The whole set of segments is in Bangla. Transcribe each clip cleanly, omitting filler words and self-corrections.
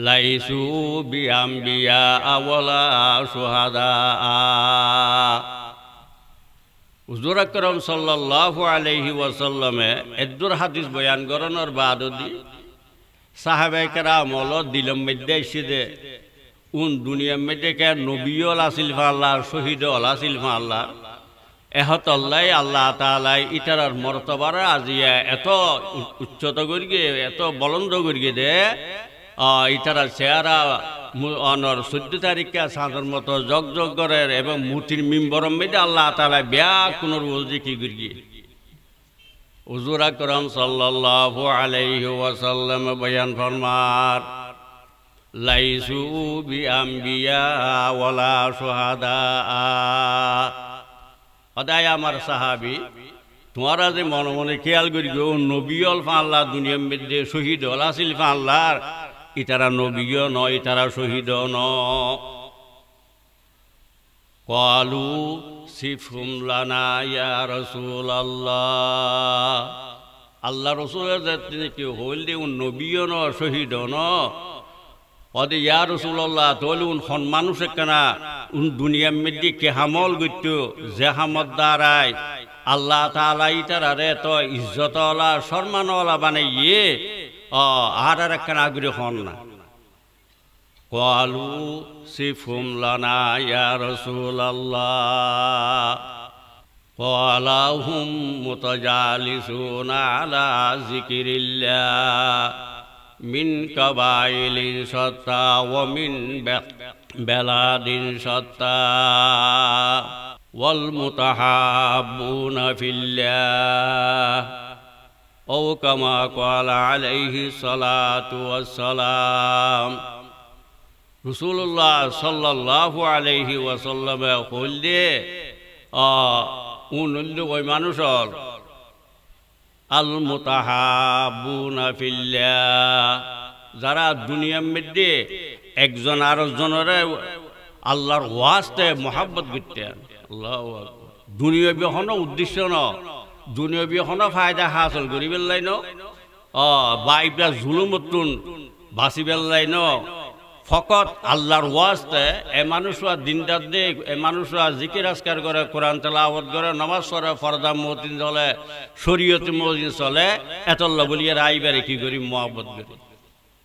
লাইসু বিআম্বিয়া ওয়ালা শুহাদা। হুজুর আকরাম সাল্লাল্লাহু আলাইহি ওয়াসাল্লামে এদ্দুর হাদিস বয়ান করানোর বাদদি সাহাবায়ে কেরাম হলো দিলম মধ্যে এসে উন দুনিয়ার মধ্যে কে নবীল আসিল আল্লাহ শহীদ আসিল আল্লাহ এহত আল্লাহ তাআলা ইতারার মর্তবার আজিয়া এত উচ্চতা করিয়ে এত বলন্দ করিয়ে দে ইতারা চেহারা অনর 14 তারিখে সাধারণ মতো জগ জগ করে এবং মূর্তির মিম্বরম মধ্যে আল্লাহ তাআলা ব্যাক কোন রোজি কি করিয়ে হুজুর আকরাম সাল্লাল্লাহু আলাইহি ওয়াসাল্লাম বয়ান ফরমার লাইসু বিআম্বিয়া ওয়ালা শুহাদা। অদায় আমার সাহাবী তোমারা যে মনে মনে খেয়াল করি গো নবী অল আল্লাহ দুনিয়ার মধ্যে শহীদ হল আসিল আল্লাহর ইতারা নবীও নয় ইতারা শহীদ ন ক্বালু সিফহুম লানা ইয়া রাসূলুল্লাহ। আল্লাহ রাসূলের তিনি কি হইল দে নবীও ন শহীদ ন ওদে ইয়া রাসূলুল্লাহ তোল উন খন মানুষ কেনা উন দুনিয়ার মধ্যে কে হামল গইতো যে হামত দ্বারাই আল্লাহ তাআলা ইতারারে তো ইজ্জতওয়ালা সম্মানওয়ালা বানাইয়ে আর একখান আগ্রহ হন না। ক্বালু সিফহুম লানা ইয়া রাসূলুল্লাহ ক্বালা হুম মুতাজালিসুনা আলা যিকিরিল্লাহ মিন কাবাইলিন শাত্তা ওয়া মিন বেলাদিন শাত্তা ওয়াল মুতাহাব্বুনা ফিল্লাহ ও কামা ক্বালা আলাইহি সালাতু ওয়াসসালাম। রাসূলুল্লাহ সাল্লাল্লাহু আলাইহি ওয়াসাল্লাম কইলে উনল্য ওই মানুষর আল মুতাহাব্বুনা ফিল্লাহ যারা দুনিয়ার মধ্যে একজন আরেকজনের আল্লাহর ওয়াস্তে মোহাব্বত করতেন। আল্লাহু আকবার। দুনিয়াবি হন উদ্দেশ্য ন দুনিয়াবি হন ফায়দা হাসল করি বেলাই ন বাইবলা জুলুমতুন বাঁচি বেলাই ন ফকত আল্লাহর ওয়াস্তে এ মানুষরা দিনদার দেখ এ মানুষরা জিকির আজকার করে কোরআন তেলাওয়াত করে নামাজ পড়ে ফরদা মুতিন চলে শরীয়ত মুজিন চলে এতল্লা বলিয়ে রাইবারে কি করি মোহাব্বত করে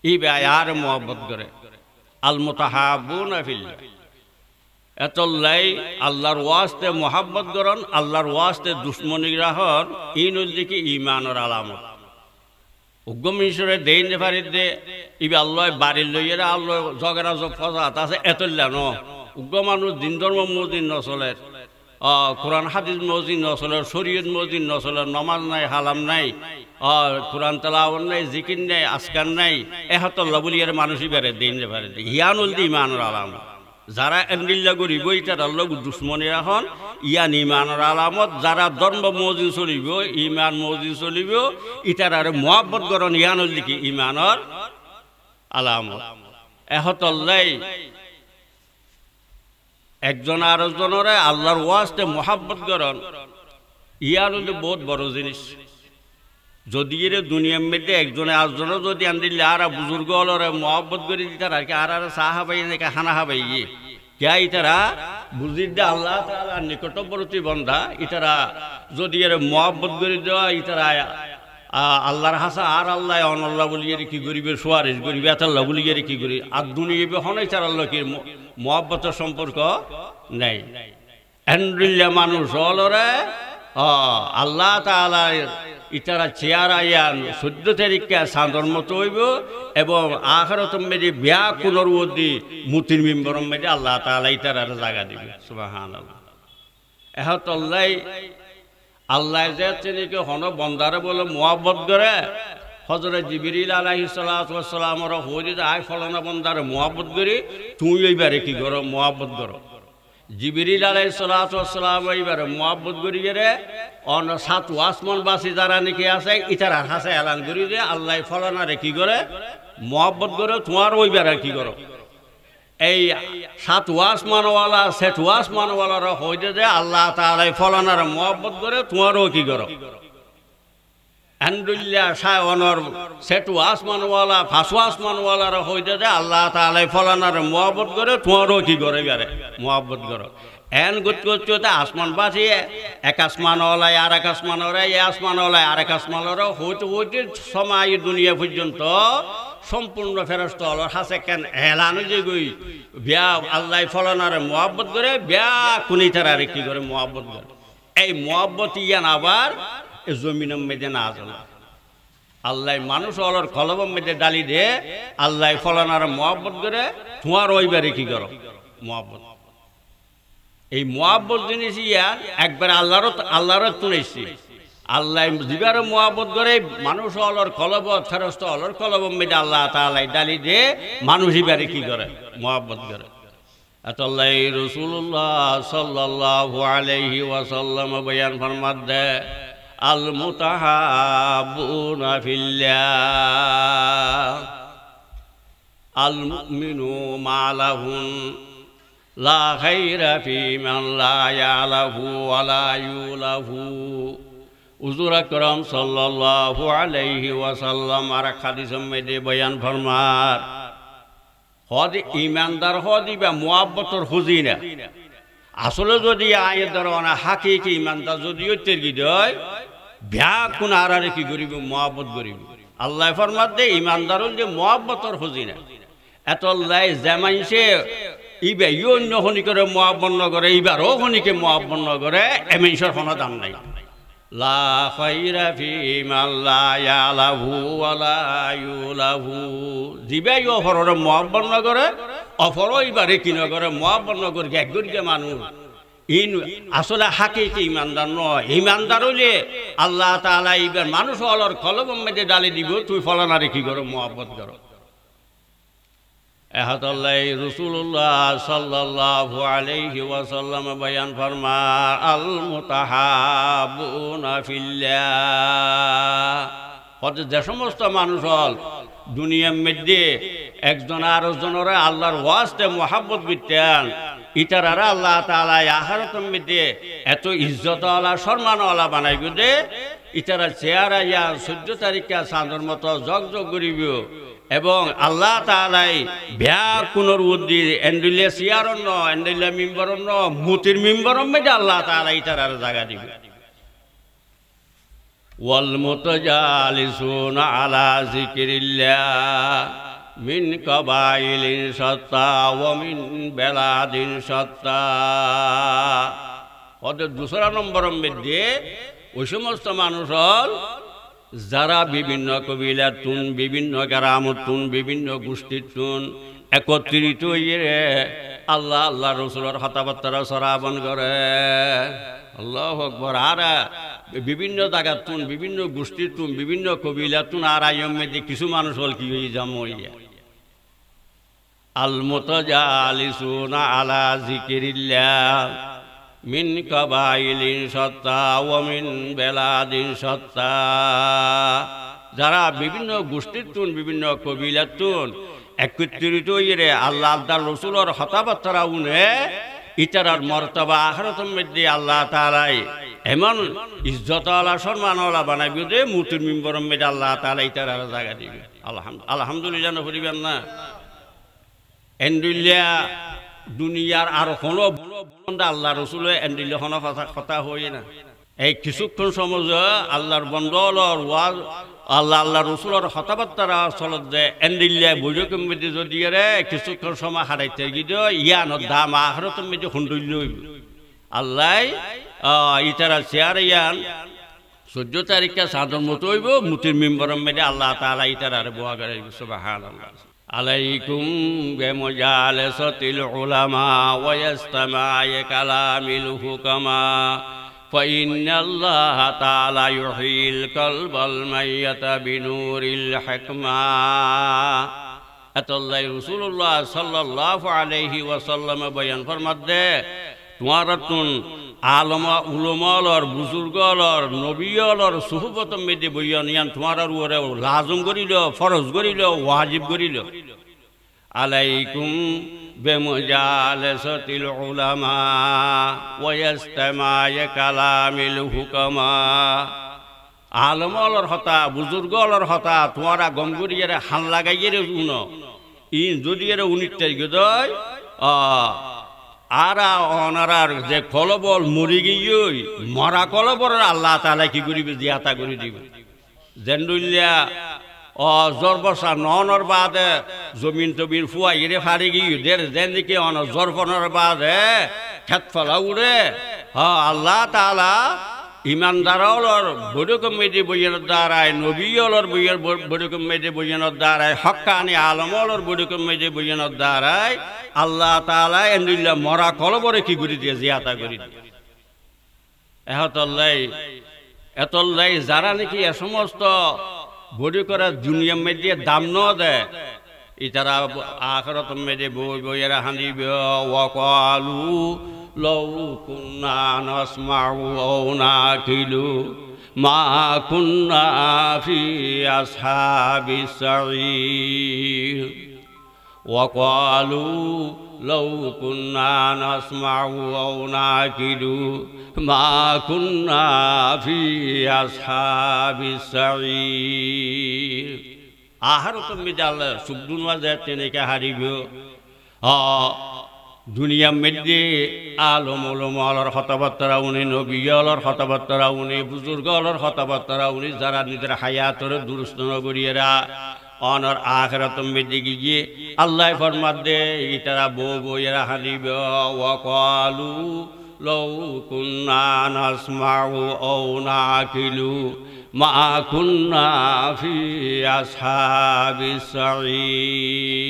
ই ভাই আর মোহাব্বত করে আল মুতাহাব্বুনা ফিল্লাহ এতল্লাই আল্লাহর ওয়াস্তে মোহাব্বত করন আল্লাহর ওয়াস্তে দুশ্মনী রাহন ইন দিকে ঈমানের আলামত উগ্গম ঈশ্বরে দেই নে পারি দে ইবে আল্লাহ বাড়ির লইয়েরা আল্লাহ জগরা জগ ফজাত আছে এতল্লা ন উগ্গ মানুষ দিন ধর্ম মসজিদ নচলে কোরআন হাদিস মসজিদ নচলে শরীয়ত মসজিদ নচলে নমাজ নাই হালাম নাই কোরআন তেলাওয়াত নাই জিকির নাই আজকার নাই এহতল্লা বলিয়ার মানুষই বেড়ে দেই নে পারি দে ইয়ানুল দি ঈমানের আলামত যারা এন্ডিল্লা করিব ইটার আল্লাহ দুশ্মনী রাখুন ইয়ান ঈমানের আলামত যারা ধর্ম মসজিদ চলিব ঈমান মসজিদ চলিব ইটার আর মোহাব্বত করন ইয়ানুল দিকে ঈমানের আলামত এহতল্লাই একজন আরেকজনের আল্লাহর ওয়াস্তে মোহাব্বত করন ইয়ানুল বহুত বড় জিনিস। যদি এর দুনিয়ার মধ্যে একজনে আরেকজনে যদি আনদিলে আর বুজুর্গ হলরে মোহাব্বত করে দিতার আর কি আর সাহাবাই নাকি খানা হাবাই কে ইতারা বুঝির দে আল্লাহ তাআলা নিকটবর্তী বন্ধা ইতারা যদি এর মোহাব্বত করে দেওয়া ইতারা আল্লাহর হাসা আর আল্লাহ অনল্লাহ বলিয়ে কি করিবে সুয়ারিশ করিবে এতাল্লাহ বলিয়ে কি করি আর দুনিয়া হনাই তার আল্লাহ কি মোহাব্বতের সম্পর্ক নেই। এন্ড্রিল্লা মানুষ হলরে আল্লাহ তাআলা ইতারা চেয়ার আয়ান 14 তারিখে সাদর মতো হইব এবং আখিরাত মেদি বিয়া পুনরুদ্দি মুতির মিম্বরম মেদি আল্লাহ তাআলা ইতারা জায়গা দিবে সুবহানাল্লাহ। এহতল্লাই আল্লাহ যে তিনিকে হন বন্দারে বলে মোহাব্বত করে হযরত জিবরিল আলাইহিস সালাতু ওয়াস সালামর হইতে আয় ফলানা বন্দারে মোহাব্বত করি তুই এইবারে কি করো মোহাব্বত করো জিবরিল আলাইহিস সালাতু ওয়াস সালাম এইবারে মোহাব্বত করি রে অন সাত আসমান বাসী যারা নাকি আছে ইতারা হাসে এলান করি যে আল্লাহ ফলানারে কি করে মোহাব্বত করে তোমার ওইবারে কি করো এই সাত আসমানওয়ালা সেট আসমানওয়ালারা হইতে যে আল্লাহ তাআলা ফলানারে মোহাব্বত করে তোমারও কি করো আন্দুল্লা সায়নর সেটু আসমানওয়ালা ফাঁসু আসমানওয়ালার হইতে যে আল্লাহ তাআলা ফলানার মহব্বত করে তোমারও কি করে বেড়ে মহব্বত করো এন করতে আসমান বাঁচিয়ে এক আসমানওয়ালায় আর এক আসমানওয়ালায় এ আসমানওয়ালায় আর এক আসমানওয়ালা হইতে হইতে সময় দুনিয়া পর্যন্ত সম্পূর্ণ ফেরস্ত হল হাসে কেন এলান যে গই বিয়া আল্লাহ ফলানার মহব্বত করে বিয়া কুনি তারা কি করে মহব্বত করে এই মহব্বত ইয়ান আবার জমিনের মেঝে না আসলে আল্লাহ মানুষ অলর কলবম মেঝে ডালি দে আল্লাহ ফলানার মহব্বত করে তোমার ওইবারে কি করো মহব্বত এই মহব্বত জিনিস ইয়ার একবার আল্লাহর তুলেছি আল্লাহ জিবার মহব্বত করে মানুষ অলর কলবত ফেরস্ত অলর কলবম মেঝে আল্লাহ তাআলা ডালি দে মানুষ এবারে কি করে মহব্বত করে আল্লাহ রাসূলুল্লাহ সাল্লাল্লাহু আলাইহি ওয়াসাল্লাম বয়ান ফরমাত দে আল মুতাহাবুনা ফিল্লাহ আল মুমিনু মালাহুন লা খায়রা ফি মান লা ইয়ালাহু ওয়া লা ইউলাহু হুজুর আকরাম সাল্লাল্লাহু আলাইহি ওয়াসাল্লাম আর হাদিসের মধ্যে বয়ান ফরমার হদ ইমানদার হদিবা মুহাব্বতর খুঁজিনা আসলে যদি আয়ের দ্বারা হাকিকি ইমানদার যদি তেরগি দেয় ব্যাগ কোন আর কি করিব মহব্বত করিব আল্লাহ ফরমাত দে ইমানদার যে মহব্বতর খুঁজিনা এত লাই জামাইছে ইবে অন্য হনি করে মহব্বত করে এইবারও হনিকে মহব্বত করে এমনসর কোনো দাম নাই লা খায়রা ফি মান লা ইয়ালাহু ওয়া লা ইউলাহু দিবাই অফরর মহব্বত করে অফর এইবারে কি নগরে মহব্বত করে এক গরিকে মানুষ ইন আসলে হাকিকি ইমানদার নয় ইমানদার হইলে আল্লাহ তাআলা এইবার মানুষ অলর কলবম মেঝে ডালি দিব তুই ফলানারে কি করো মহব্বত করো এহাতাল্লাহ রাসূলুল্লাহ সাল্লাল্লাহু আলাইহি ওয়াসাল্লাম বয়ান ফরমা আল মুতাহাবুনা ফিল্লাহ হতে যে সমস্ত মানুষ হল দুনিয়ার মধ্যে একজন আরেকজনের আল্লাহর ওয়াস্তে মহব্বত করতেন ইতারারা আল্লাহ তাআলা আখিরাতের মধ্যে এত ইজ্জতওয়ালা সম্মানওয়ালা বানাইব দে ইতারা চেহারা ইয়া 14 তারিখে চাঁদের মতো জগজগ করিব এবং আল্লাহ তাআলাই ভ্যা কোনর উদ্দি এন্ডিলে সিয়ারন্ন এন্ডিলে মিম্বরন্ন মুতির মিম্বরম মধ্যে আল্লাহ তাআলা ইতারার জায়গা দিবে ওয়াল মুতাজালিসুনা আলা যিকরিল্লাহ মিন কাবাইলিন শাত্তা ওয়া মিন বেলাদিন শাত্তা ওদের দুসরা নম্বরের মধ্যে ওই সমস্ত মানুষ হল যারা বিভিন্ন কবিলার তুন বিভিন্ন গ্রামত তুন বিভিন্ন গোষ্ঠীর তুন একত্রিত হয়ে আল্লাহ আল্লাহ রসুলের কথাবার্তা শ্রবণ করে আল্লাহু আকবার আর বিভিন্ন জায়গার তুন বিভিন্ন গোষ্ঠীর তুন বিভিন্ন কবিলার তুন আর আইয়মে কিছু মানুষ হল কি হয়ে যাম আল মুতাজালিসুনা আলা যিকরিল্লাহ মিন কাবাইলিন শাত্তা ওয়া মিন বেলাদিন শাত্তা যারা বিভিন্ন গোষ্ঠীর তুন বিভিন্ন কবিলার তুন একত্রিত হয়ে আল্লাহ আল্লাহ রসুলের কথাবার্তা উনে ইতারার মর্তবা আখিরাতের মধ্যে আল্লাহ তাআলাই এমন ইজ্জতওয়ালা সম্মানওয়ালা বানাইব যে মুতির মিম্বরের মধ্যে আল্লাহ তাআলা ইতারার জায়গা দিবে আলহামদুলিল্লাহ না পড়িবেন না এন্ডুলিয়া দুনিয়ার আর কোনো আল্লাহ রসুলের এন্ডিলে কোনো কথা হই না এই কিছুক্ষণ সময় আল্লাহর বন্দর ওয়াজ আল্লাহ আল্লাহ রসুলের কথাবার্তা চলত যে এন্ডিলিয়া বৈঠকের মধ্যে যদি রে কিছুক্ষণ সময় হারাইতে গিয়ে ইয়ানোর দাম আখিরাতের মধ্যে হুন্ডুল্য হইব আল্লাহ ইতারা চেয়ার ইয়ান 14 তারিখে চাঁদর মতো হইব মুতির মিম্বরের মধ্যে আল্লাহ তাআলা ইতারার বোয়া করে সুবহানাল্লাহ আলাইকুম বিমুজালাসাতিল উলামা ওয়া ইসতিমা'i কালামিল হুকামা ফাইন্নাল্লাহা তাআলা ইউহিল কলবাল মাইয়াতা বিনুরিল হিকমা আতাল্লাহ রাসূলুল্লাহ সাল্লাল্লাহু আলাইহি ওয়াসাল্লাম বয়ান ফরমাতে তোমারা তুন আলমা উলামার বুজুর্গর নবীর সুহবত মধ্যে বইয়া নিয়ান তোমার উপরে লাজম করিল ফরজ করিল ওয়াজিব করিল আলাইকুম বিমুজালাসাতিল উলামা ওয়া ইসতিমা'i কালামিল হুকামা আলমলর হতা বুজুর্গলর হতা তোমারা গমগুরিয়ারে হান লাগাইয়ে উন ই যদি এর উনিটাই গদয় আর অনারার যে কলবল মরি গিয়ে মরা কলবর আল্লাহ তাআলা কি করিবে জিয়াতা করে দিবে জেন্ডুলিয়া জ্বর বসা নর বাদে জমিন টবিন ফুয়া ইরে ফারি গিয়ে দের যেন দিকে জ্বর ফোনের বাদে খেত ফলা উড়ে আল্লাহ তাআলা ইমানদারলর বড়কম মেদে বইয়ের দ্বারায় নবীলর বইয়ের বড়কম মেদে বইয়ের দ্বারায় হক্কানি আলমলর বড়কম মেদে বইয়ের দ্বারায় আল্লাহ তাআলা এন্দিল্লা মরা কলবরে কি করে দিয়ে জিয়াতা করে দিয়ে এতল্লাই যারা নাকি এ সমস্ত বড়ি করা দুনিয়া মেদে দাম ন দেয় ইতারা আখিরাত মেদে বইয়ের হানিবে ওয়াকালু لو كنا نسمع أو نعقل ما كنا في أصحاب السعير وقالوا لو كنا نسمع أو نعقل ما كنا في أصحاب السعير آخرت مجال سبدون وزيتنك حريبو দুনিয়া মধ্যে আলম উলামার কথাবার্তা উনি নবীর কথাবার্তা উনি বুজুর্গর কথাবার্তা উনি যারা নিজের হায়াতের দুরুস্ত নগরীরা অনর আখিরাত মধ্যে গিয়ে আল্লাহ ফরমান দে ইতারা বইয়েরা হানিব ওয়াকালু লাউ কুন্না নাসমাউ আও নাকিলু মা কুন্না ফি আসহাবিস সাঈর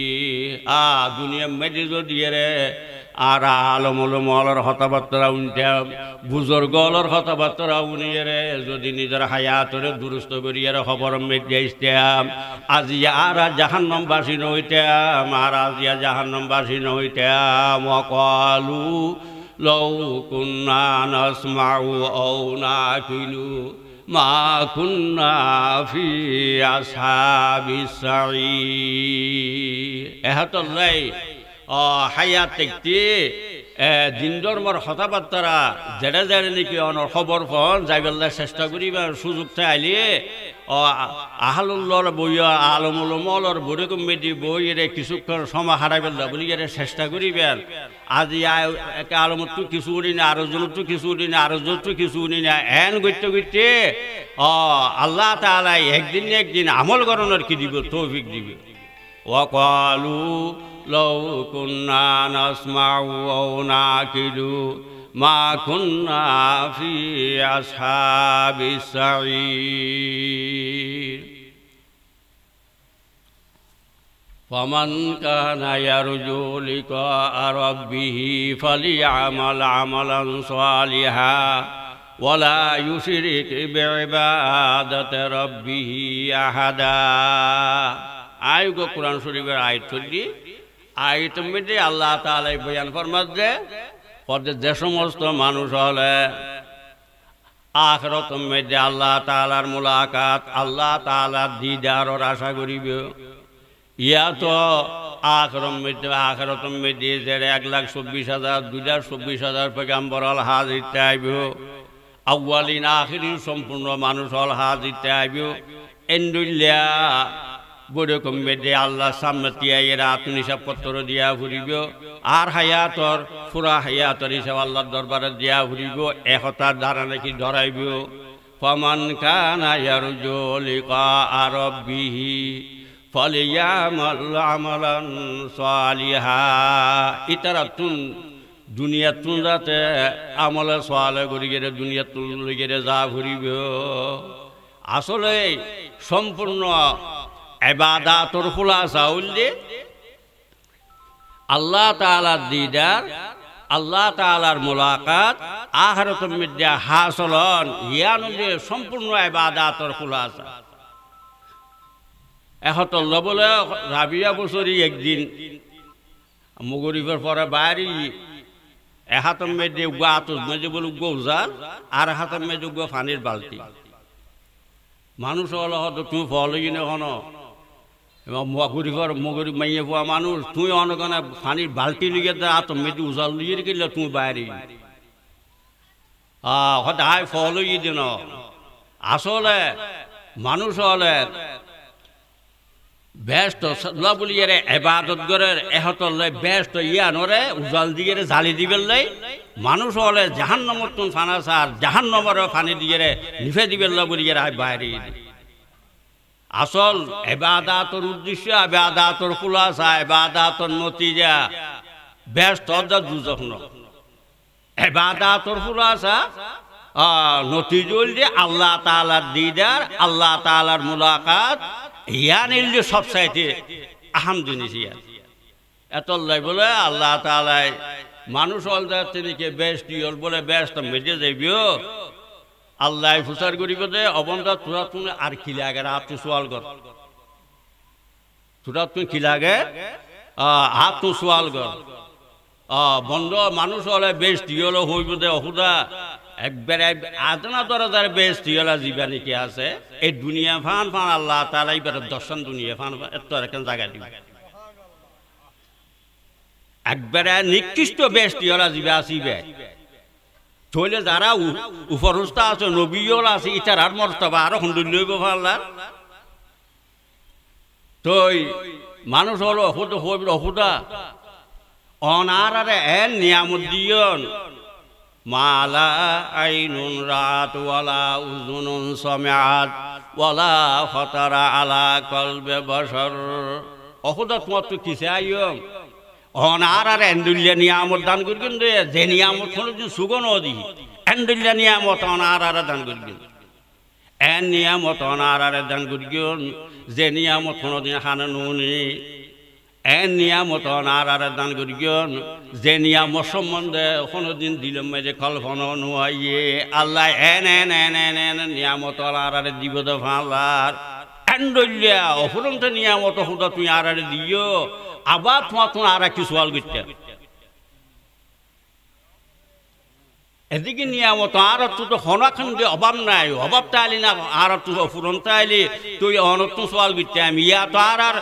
দুনিয়া মধ্যে যদি রে আর আলম উলামার কথাবার্তা উনতে বুজুর্গর কথাবার্তা উনি রে যদি নিজের হায়াতের দুরুস্ত করিয়ার খবর মধ্যে ইস্তাম আজি আর জাহান্নামবাসী নইতাম আর আজিয়া জাহান্নামবাসী নইতাম ওয়াকালু লাউ কুন্না নাসমাউ আও নাকিলু মা কুন্না ফি আসহাবিস সাঈর এহাতল্লাই হায়াত দেখতে দিন ধর্মর কথাবার্তারা যেটা যেটা নাকি অনর খবর ফোন যাইবেলার চেষ্টা করিবার সুযোগ চাইলে আহলুল্লর বই আলমুল মলর বড়কম মেদি বইয়ের কিছুক্ষণ সময় হারাইবেলা বলি চেষ্টা করিবেন আজি একে আলমতো কিছু উনি না আরো জনতো কিছু উনি না আরো জনতো কিছু উনি না এন করতে করতে আল্লাহ তাআলা একদিন একদিন আমল করানোর কি দিব তৌফিক দিবে ওয়াকালু লাউ কুন্না নাসমাউ আও নাকিলু মা কুন্না ফি আসহাবিস সাঈর ফামান কানা ইয়ারজু লিকা রাব্বিহি ফালিয়ামাল আমালান সালিহা ওয়ালা ইউশরিক বিইবাদাতি রাব্বিহি আহাদা আয়গো কোরআন শরীফের আয়াত চলি আয়াতের মধ্যে আল্লাহ তাআলা বয়ান ফরমাচ্ছে যে সমস্ত মানুষ হলে আখিরাতের মধ্যে আল্লাহ তাআলার মুলাকাত আল্লাহ তাআলার দিদারের আশা করিবে ইয়া তো আখিরাতের মধ্যে যে 1,24,000 2,24,000 পয়গম্বর আল হাজির আইব আউয়ালিন আখিরিন সম্পূর্ণ মানুষ আল হাজির আইব এন্ডুল্লা বড়কম মেদে আল্লাহ সামনে তিয়াইয়ের আত্মনিসাব পত্র দিয়া ঘুরিব আর হায়াতর পুরা হায়াতর হিসাব আল্লাহর দরবারে দিয়া ঘুরিব একতার দ্বারা নাকি ধরাইব ফামান কানা ইয়ারজু লিকা রাব্বিহি ফালিয়ামাল আমালান সালিহা ইতারা তুন দুনিয়া তুন যাতে আমলে সালে করি গেলে দুনিয়া তুন গেলে যা ঘুরিব আসলে সম্পূর্ণ ইবাদাতর খুলাসা হইলে আল্লাহ তাআলার দিদার আল্লাহ তাআলার মুলাকাত আখিরাতের মধ্যে হাসলন ইয়ানলে সম্পূর্ণ ইবাদাতর খুলাসা এহতল বলে রাবিয়া বছরই একদিন মুগরিবের পরে বাইরে এহাতের মধ্যে গাতস মধ্যে বলে গৌজাল আর হাতের মধ্যে পানির বালতি মানুষ হলো হয়তো তুই ফল কিনে হনো এবং মগরিঘর মগরি মাইয়ে পোৱা মানুষ তুই অনগনে পানির বালতি লিগে আতম মেদি উজাল লিয়ে গেলে তুই বাইরে হঠাৎ ফল দিন আসলে মানুষ হলে ব্যস্ত বলিয়ে এবাদত করে এহতলে ব্যস্ত ইয়ানরে উজাল দিয়ে জালি দিবেলাই মানুষ হলে জাহান্নামত ফানা সার জাহান্নামের ফানি দিয়ে নিফে দিবেল্লা বলিয়ে বাইরে আসল এবাদাতর উদ্দেশ্য এবাদাতর খুলাসা এবাদাতর নতিজা ব্যস্ত দুজখন এবাদাতর খুলাসা নতিজুল যে আল্লাহ তাআলার দিদার আল্লাহ তাআলার মুলাকাত ইয়ানিল যে সব চাইতে আহাম জিনিস এতলাই বলে আল্লাহ তাআলাই মানুষ অলদা তিনিকে বেস্ট ইয়ল বলে ব্যস্ত মেজে যাইবিও আল্লাহ ফুসার করিব দে অবন্ধা তোরা তুমি আর কি লাগে হাত তুই সোয়াল কর তোরা তুমি কি লাগে হাত তুই সোয়াল কর বন্ধ মানুষ হলে বেস্ট ইয়ল হইব দে অহুদা একবারে আদনা দরজার বেস্ট ইয়লা জীবানি কি আছে এই দুনিয়া ফান ফান আল্লাহ তাআলা এবার দর্শন দুনিয়া ফান এত একটা জায়গা দিবে একবারে নিকৃষ্ট বেস্ট ইয়লা জীবা আসিবে চলে যারা উপরস্থা আছে নবীল আছে ইটার আর মর্তবা আরো সুন্দর লইব আল্লাহ তো মানুষ হলো অহুদ হইব অহুদা অনারে এন নিয়ামত দিয়ন মালা আইনুন রাত ওয়ালা উযুনুন সামিআত ওয়ালা ফাতারা আলা কলবে বশর অহুদা তোমার তো কিসে আইয়ম অনার এন্ডুল্লা নিয়ামত দান করবেন রে যে নিয়ামত কোনোদিন সুগন দি এন্ডুল্লা নিয়ামত অনার দান করবেন এন নিয়ামত অনার দান করবেন যে নিয়ামত কোনোদিন খানা নুনি এন নিয়ামত অনার দান করবেন যে নিয়ামত সম্বন্ধে কোনোদিন দিলম মেজে কল্পনা নুয়াইয়ে আল্লাহ এন এন এন এন এন নিয়ামত অনার দিব দে ফালার এন্ডুল্লা অফুরন্ত নিয়ামত হুদা তুই আর দিও আবার তোমার আর একটু সোয়াল করতে এদিকে নিয়ামত আর তো হনাখণ্ডে অভাব নাই অভাব তাইলি না আর তো ফুরন তাইলি তুই অনত সোয়াল করতে আমি ইয়া তো আর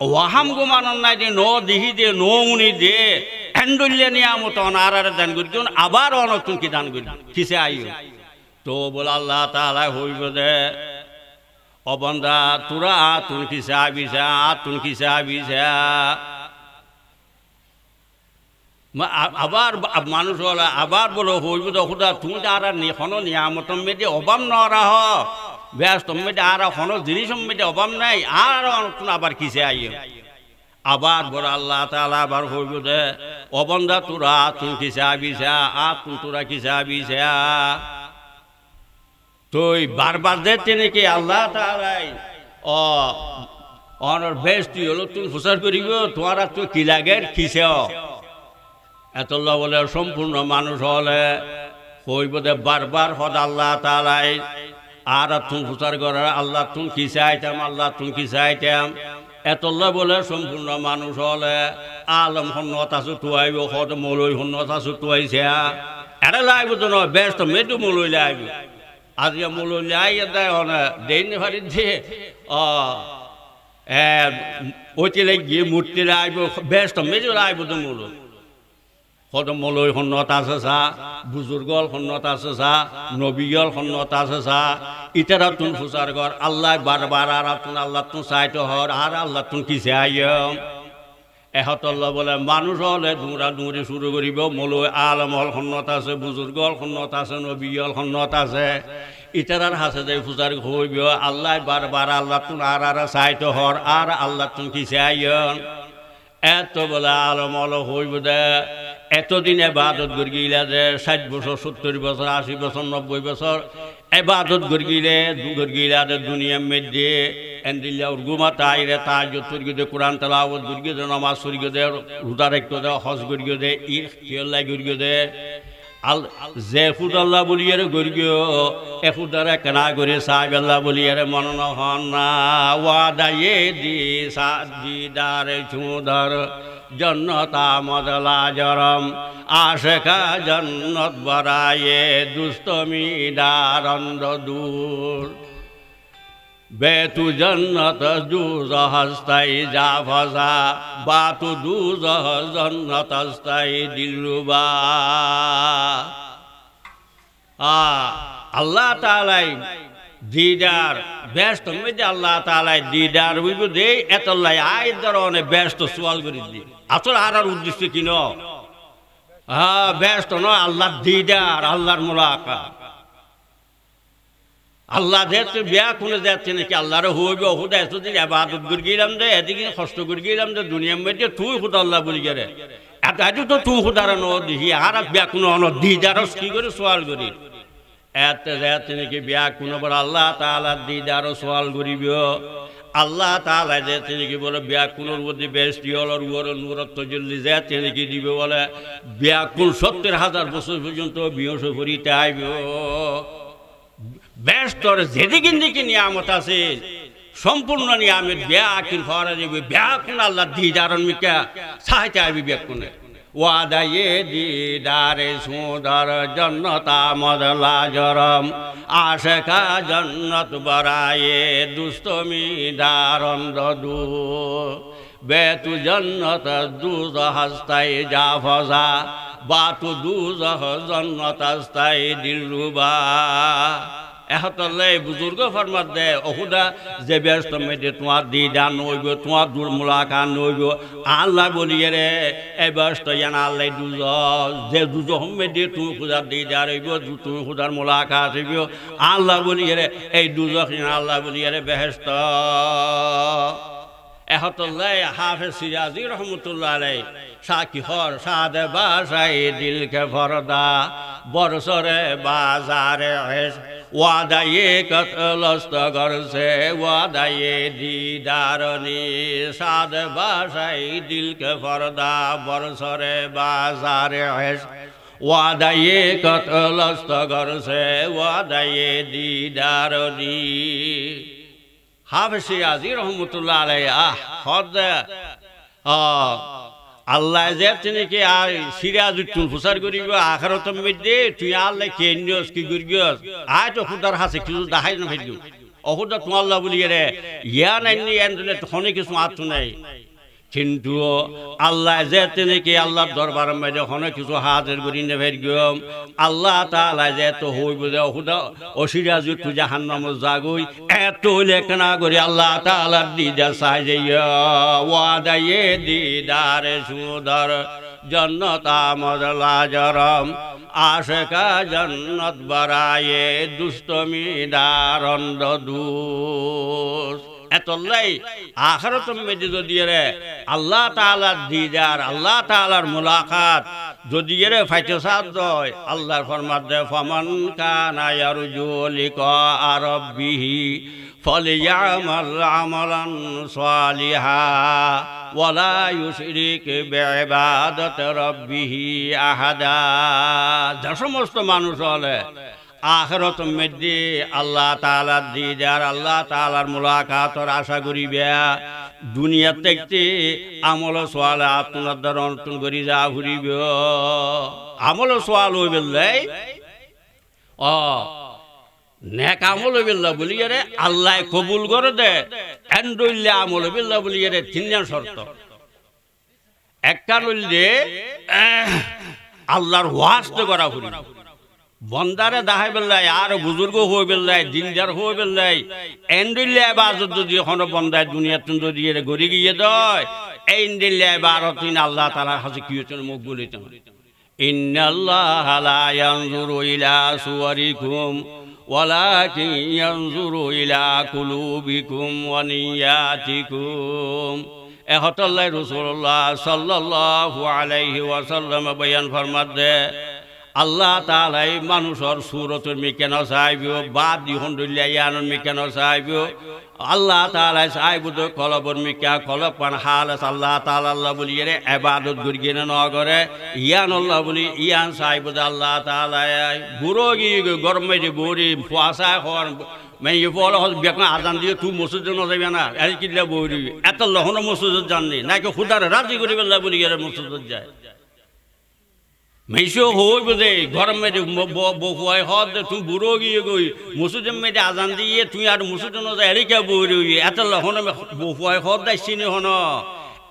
ওয়াহাম গুমানন নাই দে নো দিহি দে নো উনি দে এন্ডুল্লা নিয়ামত আর দান করছেন আবার অনত কি দান করি কিসে আইও তো বল আল্লাহ তাআলা হইব দে অবন্ধা তোরা তুন কিসে আবিসা তুন কিসে আবিসা আবার মানুষ হলে আবার বলো হইব তো খুদা তুমি আর হন নিয়ামত মেয়েদে অভাব নরাহ ব্যস্ত মেয়েদে আর হন জিনিস মেয়েদে অভাব নাই আর তুমি আবার কিসে আইও আবার বলো আল্লাহ তাআলা আবার হইব দে অবন্ধা তোরা তুন কিসে আবিসা তুন তোরা কিসে আবিসা তুই বারবার দেখতে নাকি আল্লাহ তাআলাই অনর বেস্ট হলো তুমি ফুসার করিব তোমার তুই কি লাগে খিসে এতল্লা বলে সম্পূর্ণ মানুষ হলে হইব দে বারবার হদ আল্লাহ তাআলাই আর তুমি ফুসার করে আল্লাহ তুমি খিসে আইতাম আল্লাহ তুমি খিসে আইতাম এতল্লা বলে সম্পূর্ণ মানুষ হলে আলম সন্নত আছো তুয়াইব হদ মলই সন্নত আছো তুয়াইছে এটা লাগবে তো নয় বেস্ট মেয়েটো মলই লাগবে আজকে মূল দেয় দেন ভারি দিয়ে ওইটি গিয়ে মূর্তি আইব ব্যস্ত মেজর আইব তো মূল কত মলই সন্নত আছে চা বুজুর্গল সন্নত আছে চা নবীল সন্নত আছে চা ইটারা তুন ফুচার ঘর আল্লাহ বারবার আর তুন আল্লাহ তুন চাইতে হর আর আল্লাহ তুন কিসে আইম এহতল্লা বলে মানুষ হলে দৌড়া দৌড়ি শুরু করিব মলই আলম হল সন্নত আছে বুজুর্গল সন্নত আছে নবীল সন্নত আছে ইটারার হাসে যে পূজার হইব আল্লাহ বারবার আল্লাহ তুন আর চাইতে হর আর আল্লাহ তুন কিসে আইন এত বলে আলম আল হইব দে এতদিন এবাদত গিলা যে 60 বছর 70 বছর 80 বছর 90 বছর এবাদত গিলা দে দুনিয়া মধ্যে এন্দিল্লা উর্গুমা তাইরে তাহাজ্জুদ করি দে কোরআন তেলাওয়াত করি দে নামাজ পড়ি দে রোজা রাখতে দে হজ করি দে ইল্লাই করি দে আল যে ফুদাল্লাহ বলিয়ারে গরিও এ ফুদারে কেনা করে সাহেব আল্লাহ বলিয়ারে মনন হন না ওয়াদায়ে দি সাদিদারে চুদার জন্নতা মদলা জরম আশেকা জন্নত বরায়ে দুস্তমি দারন্দ দূর বেতু জন্নত দুজহ হস্তাই যা ফসা বাতু দুজহ জন্নত হস্তাই দিলুবা আল্লাহ তাআলাই দিদার ব্যস্ত মধ্যে আল্লাহ তাআলা দিদার হইব দে এতলাই আয় ধরনের ব্যস্ত সোয়াল করি দি আসলে আর উদ্দেশ্য কি ন হ্যাঁ ব্যস্ত নয় আল্লাহ দিদার আল্লাহর মুলাকাত আল্লাহ যেহেতু বিয়া কোনে যাচ্ছে নাকি আল্লাহর হইবে হুদা এতদিন ইবাদত করে গেলাম দে এদিকে কষ্ট করে গেলাম দে দুনিয়ার মধ্যে তুই খুদা আল্লাহ বলি গেলে এত তো তুই খুদার দেখি আর বিয়া কোনো দিদারস কি করে সোয়াল করি এত যাচ্ছে নাকি বিয়া কোনো বলে আল্লাহ তাআলা দিদার সোয়াল করিব আল্লাহ তাআলা যাচ্ছে নাকি বলে বিয়া কোনোর মধ্যে বেশি হলর উর নূরত্ব জল্লি যাচ্ছে নাকি দিবে বলে বিয়া কোন ৭০,০০০ বছর পর্যন্ত বিয়স করিতে আইব ব্যস্তর যেদিকে দিকে নিয়ামত আছে সম্পূর্ণ নিয়ামত বিয়া কিন ফরা যাবে বিয়া কোন আল্লাহ দিদারন মিকা সাহায্য আইবি বিয়া কোনে ওয়াদায়ে দিদারে সুদর জন্নতা মদলা জরম আশকা জন্নত বরায়ে দুস্তমি দারন্দ দু বেতু জন্নত দুজ হস্তাই যা ফজা বাতু দুজ জন্নত হস্তাই দিলরুবা এহতলে বুজুর্গ ফরমাত দে অহুদা যে ব্যস্ত মেয়েদের তোমার দিদার নইব তোমার দূর মুলাকা নইব আল্লাহ বলিয়ে রে এই ব্যস্ত ইয়ান আল্লাহ দুজ যে দুজ মেয়েদের তুমি খুদার দিদার হইব তুমি খুদার মুলাকা হইব আল্লাহ বলিয়ে রে এই দুজ আল্লাহ বলিয়ে রে বেহেস্ত এহতলে হাফেজ সিরাজি রহমতুল্লাহ আলাইহি সাকি হর সাদে বাসাই দিলকে ফরদা বরসরে বাজারে ওয়াদায়ে কতলস্তগর সে ওয়াদায়ে দিদারনি সাদ বাসাই দিলকে ফরদা বরসরে বাজারে ওয়াদায়ে কতলস্তগর সে ওয়াদায়ে দিদারনি হাফেজ সিরাজি রহমতুল্লাহ আলাইহি হদ আল্লাহ যে তিনি কি আর সিরাজ তুল ফুসার করিব আখিরাতের মধ্যে তুই আল্লাহ কে নিয়স কি করিস আয় তো খুদার হাসে কিছু দেখাই না ফেলু অহুদা তো আল্লাহ বলি রে ইয়া নাই এন্ডলে তখনই কিছু আত্ম নাই কিন্তু আল্লাহ যে তিনি কি আল্লাহর দরবার মধ্যে অনেক কিছু হাজির করি নে ফেলগম আল্লাহ তাআলা যে তো হইব যে অহুদা অসিরাজ তুই জাহান্নাম জাগই এত লেখনা করি আল্লাহ তাআলা দিদা সাজাইয়া ওয়াদায়ে দিদারে সুদর জন্নতা মদলা জরম আশকা জন্নত বরায়ে দুস্তমি দারন্দ দুস এতলাই আখিরাতের মধ্যে যদি রে আল্লাহ তাআলার দিদার আল্লাহ তাআলার মুলাকাত যদি রে ফাইতে সাদয় আল্লাহর ফরমান দে ফামান কানা ইয়ারজু লিকা রাব্বিহি ফালিয়ামাল আমালান সালিহা ওয়ালা ইউশরিক বিইবাদাতি রাব্বিহি আহাদা যে সমস্ত মানুষ হলে আখিরাতের মধ্যে আল্লাহ তাআলার দিদার আল্লাহ তাআলার মুলাকাতের আশা করিবে দুনিয়া থেকে আমল সোয়াল আপনার দ্বারা অন্তন করি যা ঘুরিব আমল সোয়াল হইবে নেক আমল হইবে বলিয়ে রে আল্লাহ কবুল করে দে এন্ডইলে আমল হইবে বলিয়ে রে তিনজন শর্ত একটা হইলে আল্লাহর ওয়াস্তে করা ঘুরি বন্দারে দাহাই বেল্লাই আর বুজুর্গ হয়ে বেল্লাই দিনদার হয়ে বেল্লাই এন্ডিল্লে ইবাদত যদি হন বন্দায় দুনিয়া তুন যদি গড়ি গিয়ে দয় এই এন্ডিল্লে ইবাদত আল্লাহ তাআলার কাছে কি হচ্ছে মুখ বলিতেন ইন্নাল্লাহা লা ইয়ানজুরু ইলা সুওয়ারিকুম ওয়ালাকিন ইয়ানজুরু ইলা কুলুবিকুম ওয়া নিয়াতিকুম এহতাল্লাহ রাসূলুল্লাহ সাল্লাল্লাহু আলাইহি ওয়াসাল্লাম বয়ান ফরমাত দে আল্লাহ তাআলা মানুষের সুরতের মিকেন চাইব বাদ দিহন ইয়ানোর মিকেন চাইব আল্লাহ তাআলা চাইব তো কলবর মিকা কলব পান হাল আল্লাহ তাআলা আল্লাহ বলি রে ইবাদত করি না নগরে ইয়ান আল্লাহ বলি ইয়ান চাইব আল্লাহ তাআলা বুড়ো গিয়ে গরমে যে বড়ি ফুয়াশা হন মেয়ে বড় হল বেকনা আজান দিয়ে তুই মসজিদে ন যাবে না আর কিলা বড়ি এত লহন মসজিদ জাননি নাকি খুদার রাজি করি আল্লাহ বলি রে মসজিদ যায় মেশো হই বোধে ঘর মেয়েদের বহুয়াই হদ তুই বুড়ো গিয়ে গই মসজিদের মেয়েদের আজান দিয়ে তুই আর মসজিদে ন যায় এরিকা বই এত লহন বহুয়াই হদ দাই চিনি হন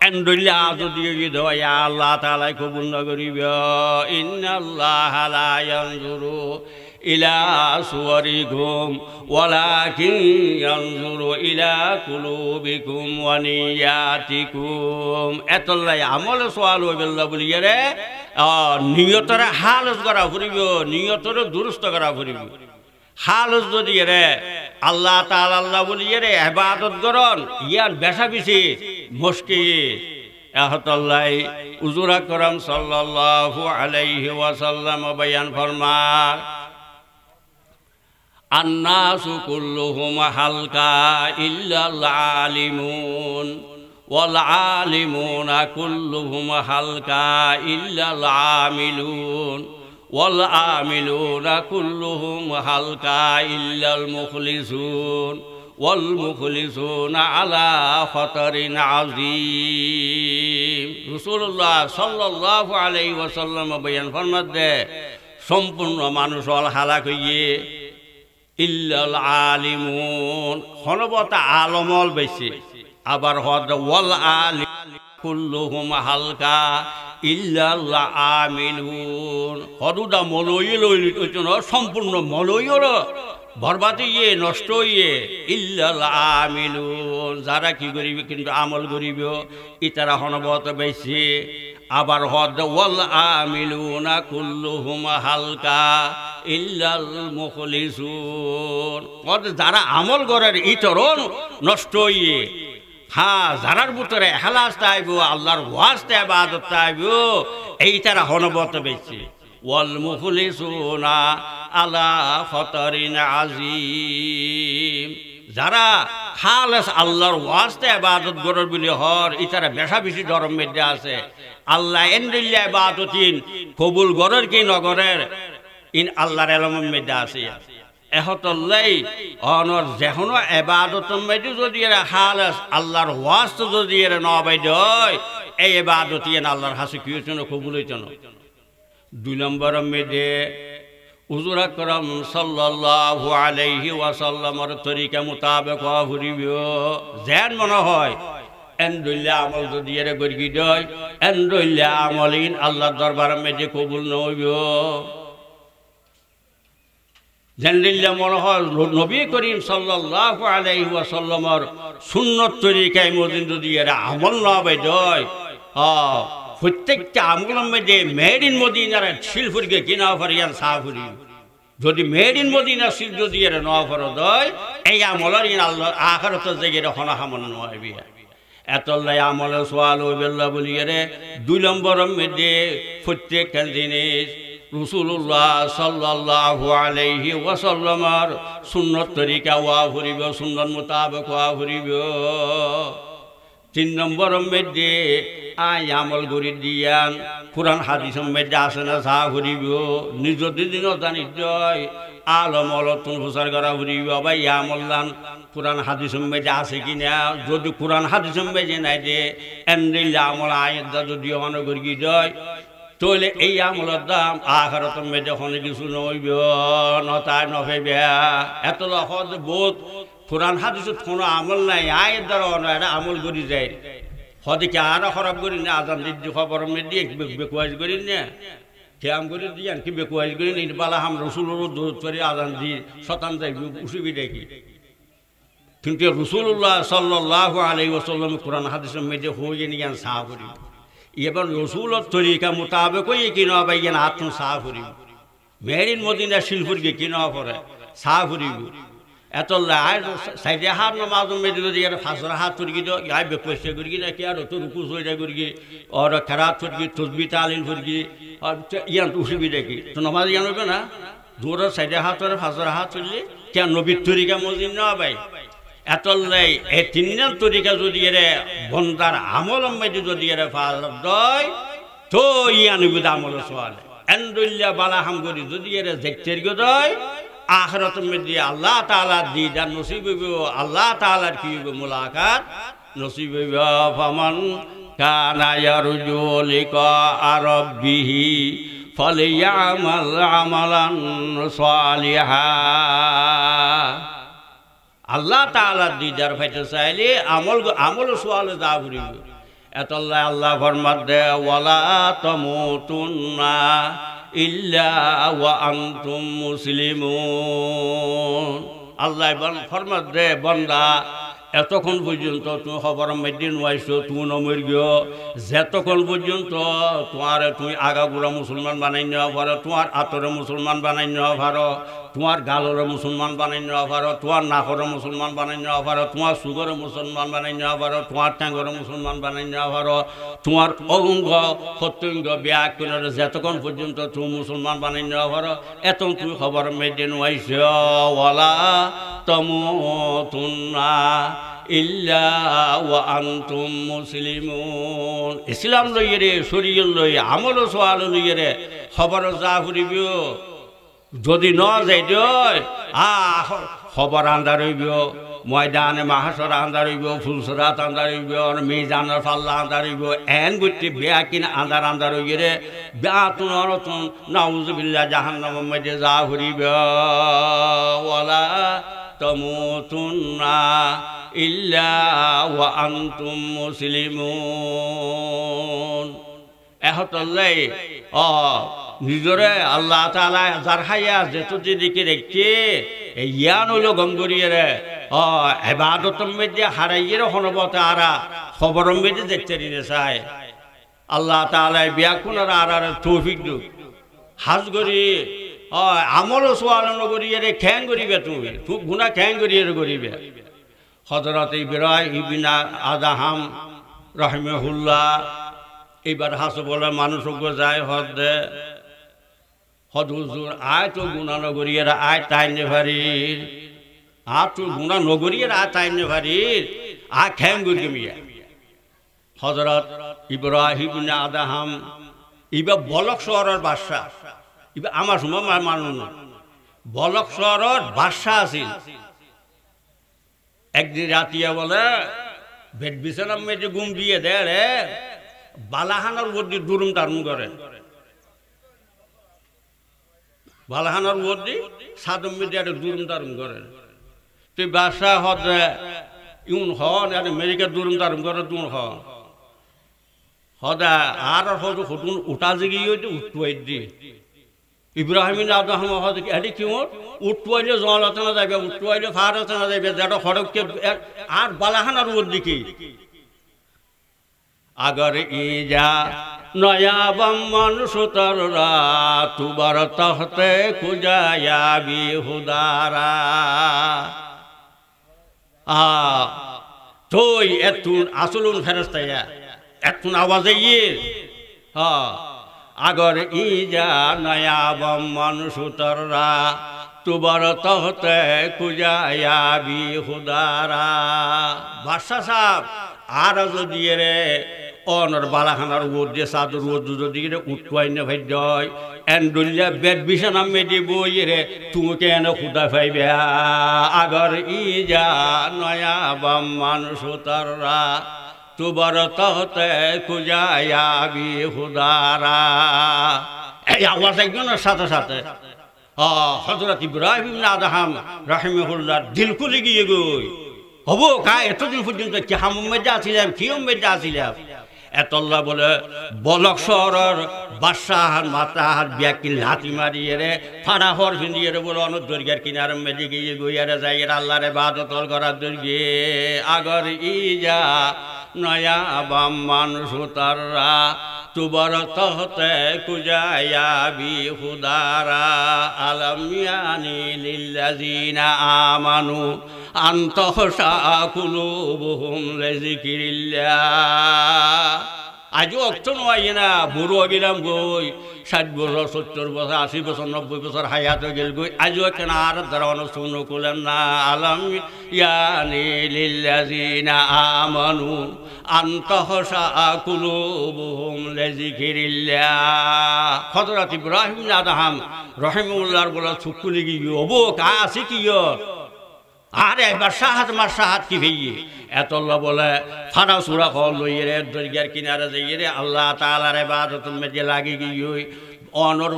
এন্ডইলে আজ দিয়ে গিয়ে দেওয়া আল্লাহ তাআলা কবুল না করিব ইন্নাল্লাহা লা ইয়ানজুরু ইলা সুওয়ারিকুম ওয়ালাকিন ইয়ানজুরু ইলা কুলুবিকুম ওয়া নিয়াতিকুম এতলাই আমল সোয়াল হইবেল্লা বলিয়ে রে নিয়তরে হালস করা ফুরিব নিয়তরে দুরুস্ত করা ফুরিব হালস যদি রে আল্লাহ তাআলা আল্লাহ বলিয়ে রে ইবাদত করন ইয়ার বেশা বেশি মুশকিল এহতাল্লাই হুজুর আকরাম সাল্লাল্লাহু আলাইহি ওয়াসাল্লাম বয়ান ফরমান আন্নাসু কুল্লুহুম হালকা ইল্লাল আলিমুন ওয়াল আলিমুনা কুল্লুহুম হালকা ইল্লাল আমিলুন ওয়াল আমিলুনা কুল্লুহুম হালকা ইল্লাল মুখলিসুন ওয়াল মুখলিসুনা আলা খতরিন আযীম রাসূলুল্লাহ সাল্লাল্লাহু আলাইহি ওয়াসাল্লাম বয়ান ফরমাতে সম্পূর্ণ মানুষ হল হালাক হইয়ে ইল্লাল আলিমুন হনবত আলমল বেশি আবার হদ ওয়াল আলিম কুল্লুহুম হালকা ইল্লাল আমিলুন হদুদা মলই লইলি তো সম্পূর্ণ মলইর বরবাদ ইয়ে নষ্ট ইয়ে ইল্লাল আমিলুন যারা কি করিবে কিন্তু আমল করিব ইতারা হনবত বেশি আবার হদ ওয়াল আমিলুনা কুল্লুহুম হালকা ইল্লাল মুখলিসুন হদ যারা আমল করার ইতরন নষ্ট ইয়ে হ্যাঁ যারার ভিতরে এখলাস তাইব আল্লাহর ওয়াস্তে ইবাদত তাইব এইটারা হনবত বেশি ওয়াল মুখলিসুনা আলা খতরিন আযীম যারা খালেস আল্লাহর ওয়াস্তে ইবাদত করার বলি হর ইতারা বেশা বেশি ধর্ম মধ্যে আছে আল্লাহ এন্দিল্লা ইবাদতিন কবুল করার কি নগরের ইন আল্লাহর ইলমের মধ্যে আছে এহতল্লাই অনর যেহনো ইবাদতের মধ্যে যদি এরা খালেস আল্লাহর ওয়াস্তে যদি এরা নবাইদ হয় এই ইবাদতিন আল্লাহর হাসি কি হইছে কবুল হইছে না দুই নম্বরের মধ্যে হুজুর আকরাম সাল্লাল্লাহু আলাইহি ওয়াসাল্লামের তরিকা মোতাবেক হওয়া ফুরিব যেন মনে হয় এন্ডুল্লা আমল যদি এর গর্গি দেয় এন্ডুল্লা আমলিন আল্লাহর দরবারের মধ্যে কবুল নইব যেন্ডিল্লা মনে হয় নবী করিম সাল্লাল্লাহু আলাইহি ওয়াসাল্লামের সুন্নত তরিকায় মদিন যদি এর আমল নবাই দেয় প্রত্যেকটা আমলের মধ্যে মেড ইন মদিনার শিলফুরকে কিনা ফরিয়ান সাফুরি যদি মেড ইন মদিনা শিল যদি এর নফর দেয় এই আমলের ইন আল্লাহ আখিরাতের জায়গায় হনা হামন নইবি এতলাই আমলে সোয়াল হইবেল্লা বলিয়ে রে দুই নম্বরের মধ্যে প্রত্যেকটা জিনিস রাসূলুল্লাহ সাল্লাল্লাহু আলাইহি ওয়াসাল্লামের সুন্নত তরিকা ওয়া ফুরিব সুন্নত মোতাবেক ওয়া ফুরিব তিন নম্বরের মধ্যে আই আমল করি দিয়ান কোরআন হাদিসের মধ্যে আছে না চা ফুরিব নিজের দিনও জানি জয় আলম অলতুন প্রচার করা ফুরিব বা আমলান কোরআন হাদিসের মধ্যে আছে কিনা যদি কোরআন হাদিসের মধ্যে নাই যে এন্দিল্লা আমল আয়ের যদি অনেক করি জয় তাহলে এই আমলের দাম আখিরাতের মধ্যে হনে কিছু নইব নতায় নফেবে এত হদ বহুত কোরআন হাদিসত কোনো আমল নাই আয়ের দ্বারা এটা আমল করি যায় হদিকে আরো খারাপ করি না আজান দিদি খবর দিয়ে বেকুয়াজ করি না খেয়াম করে দিয়ে কি বেকুয়াজ করি না বালা হাম রসুলের দূর করে আজান দি শতান যাই অসুবিধা কি কিন্তু রাসূলুল্লাহ সাল্লাল্লাহু আলাইহি ওয়াসাল্লাম কোরআন হাদিসের মধ্যে হয়ে নিয়ে সাহা করি এবার রসুলের তরিকা মোতাবেক হয়ে কিনা পাইয়েন হাত সাহা করি মেরিন মদিনা শিলপুরকে কিনা পরে সাহা করিব এত সাইডে হাত নামাজ মেরে যদি ফাঁসর হাত ফুরকি দো গাই বেপসে গুরগি না কি আর তো রুকু সইডা গুরগি আর খারাপ ফুরকি তসবি তালিন ফুরকি আর ইয়ান অসুবিধা কি তো নামাজ ইয়ান হবে না দূর সাইডে হাত ফাঁসর হাত চললে কেন নবীর তরিকা মসজিদ না ভাই এত এই তিনজন তরিকা যদি এর বন্দার আমল মেরে যদি এর ফাঁস দয় তো ইয়ান আমল সোয়াল এন্ডুল্লা বালা হাম করি যদি এর দেখতে দয় আখিরাতের মধ্যে আল্লাহ তাআলা দিদার নসিব হইব আল্লাহ তাআলার কি হইব মুলাকাত নসিব হইব ফামান কানা ইয়ারজু লিকা রাব্বিহি ফালিয়ামাল আমালান সালিহা আল্লাহ তাআলার দিদার পাইতে চাইলে আমল সোয়াল দা করিব এতল্লাহ আল্লাহ ফরমাত দে ওয়ালা তামুতুন্না ইল্লা ওয়া আনতুম মুসলিমুন। আল্লাহ ফরমাত দে বান্দা এতক্ষণ পর্যন্ত তুমি খবর মেদিন আইছো তুমি নমর গিয়ে যেতক্ষণ পর্যন্ত তোমার তুমি আগাগুড়া মুসলমান বানাই নেওয়া পারো, তোমার আতরে মুসলমান বানাই নেওয়া পারো, তোমার গালরে মুসলমান বানাই নেওয়া পারো, তোমার নাকরে মুসলমান বানাই নেওয়া পারো, তোমার সুগরে মুসলমান বানাই নেওয়া পারো, তোমার ট্যাঙ্গরে মুসলমান বানাই নেওয়া পারো, তোমার অঙ্গ প্রত্যঙ্গ ব্যাগ করে যতক্ষণ পর্যন্ত তুমি মুসলমান বানাই নেওয়া পারো এত তুমি খবর মেদিন আইছো ওয়ালা তামুতুন্না ইল্লা ওয়া আনতুম মুসলিমুন। ইসলাম লইয়ে রে শরীয়ত লইয়ে আমল সোয়াল লইয়ে রে খবর যা ফুরিবিও যদি ন যাই দয় খবর আন্দার হইব, ময়দানে মাহাসর আন্দার হইব, ফুলসরাত আন্দার হইব, মিজানের পাল্লা আন্দার হইব, এন গুটি বেয়া কিনা আন্দার আন্দার হইয়ে রে বেয়াতুন অরতুন নাউজুবিল্লাহ জাহান্নামের মধ্যে যা ফুরিব ওয়ালা তামুতুন্না ইল্লা ওয়া আনতুম মুসলিমুন। এহতল্লাই নিজরে আল্লাহ তাআলা যার খাইয়া যেত দিকে রেখে ইয়ান হইল গঙ্গরিয়ে রে ইবাদতের মধ্যে হারাইয়ের হনবতে আরা খবরের মধ্যে দেখতে দিতে চায়। আল্লাহ তাআলা বিয়াকুনার আর তৌফিক দিক হাজ করি আমল সোয়ালন করিয়ে রে খ্যাং করিবে তুমি খুব গুণা খ্যাং করিয়ে করিবে। হযরত ইব্রাহিম ইবনে আদহাম রাহিমাহুল্লাহ এইবার হাসো বলে মানুষ যায় হদে হদ হুজুর আয় তো গুণা নগরিয়ে আয় তাই নে ভারির তো গুণা নগরিয়ে আয় তাই নে ভারির খ্যাং করি মিয়া। হযরত ইব্রাহিম ইবনে আদহাম ইবা বলক শহরের বাদশা, ইবা আমার সময় মানুষ না বলক শহরের বাদশা আছিল। একদিন রাতিয়া বলে বেড বিছানার মেয়েটি ঘুম দিয়ে দেয় রে বালাহানার বদ্দি দুরুম টারুম করে, বালাহানার বদ্দি সাদম মেয়েটি একটা দুরুম টারুম করে। তুই বাদশা হদ ইউন হন আমেরিকা দুরুম টারুম করে তুন হদা আর হদ হতুন উঠা জিগিয়ে উঠুয়াই দি ইব্রাহিম আদহাম হদ এটি কি উঠুয়াইলে জল হতে না যাবে, উঠুয়াইলে ফার হতে না যাবে, যেটা সড়ককে আর বালাহানার বদ্দি কি अगर ईजा नया बम्मन सुतरा तुबर तहते कुजाया भी हुदारा तो एतुन असलुन फेरस्ताया एतुन आवाज ये अगर ईजा नया बम्मन सुतरा तुबर तहते कुजाया भी हुदारा। बादशाह साहब আর যদি রে অনর বালাখানার রোদ দিয়ে চাদর রোদ যদি রে উঠুয়াই না ভাই জয় এন্ডুলিয়া বেড বিছানা মেডি বই রে তুমি কেন খুদা পাইবে। আগর ইজা নয়া বাম মানুষ তাররা তুবার তহতে খুজায়া বি হুদারা। এই আওয়াজ একজনের সাথে সাথে হযরত ইব্রাহিম ইবনে আদহাম রাহিমাহুল্লাহ দিল খুলে গিয়ে গই হবো কা এতদিন পর্যন্ত কি হামমেদে আছিলাম কি মেদে আছিলাম এতল্লা বলে বলক শহরের বাদশাহ মাতাহার বিয়াকিন লাথি মারিয়ে রে ফাড়া হর ফিন্দিয়ে রে বলে অনেক দরগার কিনার মেদে গিয়ে গইয়ারে যাই আল্লাহ রে বাদতল করার দরগে। আগর ইজা নয়া বাম মানুষ তাররা তুবার তহতে কুজায়া বি হুদারা। আলম ইয়ানি লিল্লাযিনা আমানু আনতাখশা কুলুবুহুম লিযিকরিল্লাহ। আজও অর্থ নয় না বুড়ো গেলাম গই 60 বছর 70 বছর 80 বছর 90 বছর হায়াত গেল গই আজও কেন আর দাঁড়ানো শুনো করলেন না। আলম ইয়ানি লিল্লাযিনা আমানু আনতাখশা কুলুবুহুম লিযিকরিল্লাহ। হযরত ইব্রাহিম আদহাম রাহিমাহুল্লাহর বলা চুকুলি গিয়ে ওবো কা আছে কি আর একবার সাহাত মার সাহাত কি ভেইয়ে এতল্লা বলে ফাড়া সুরা কল লইয়ে রে দরগার কিনারে যাইয়ে রে আল্লাহ তাআলার ইবাদতের মধ্যে লাগি গিয়ে অনর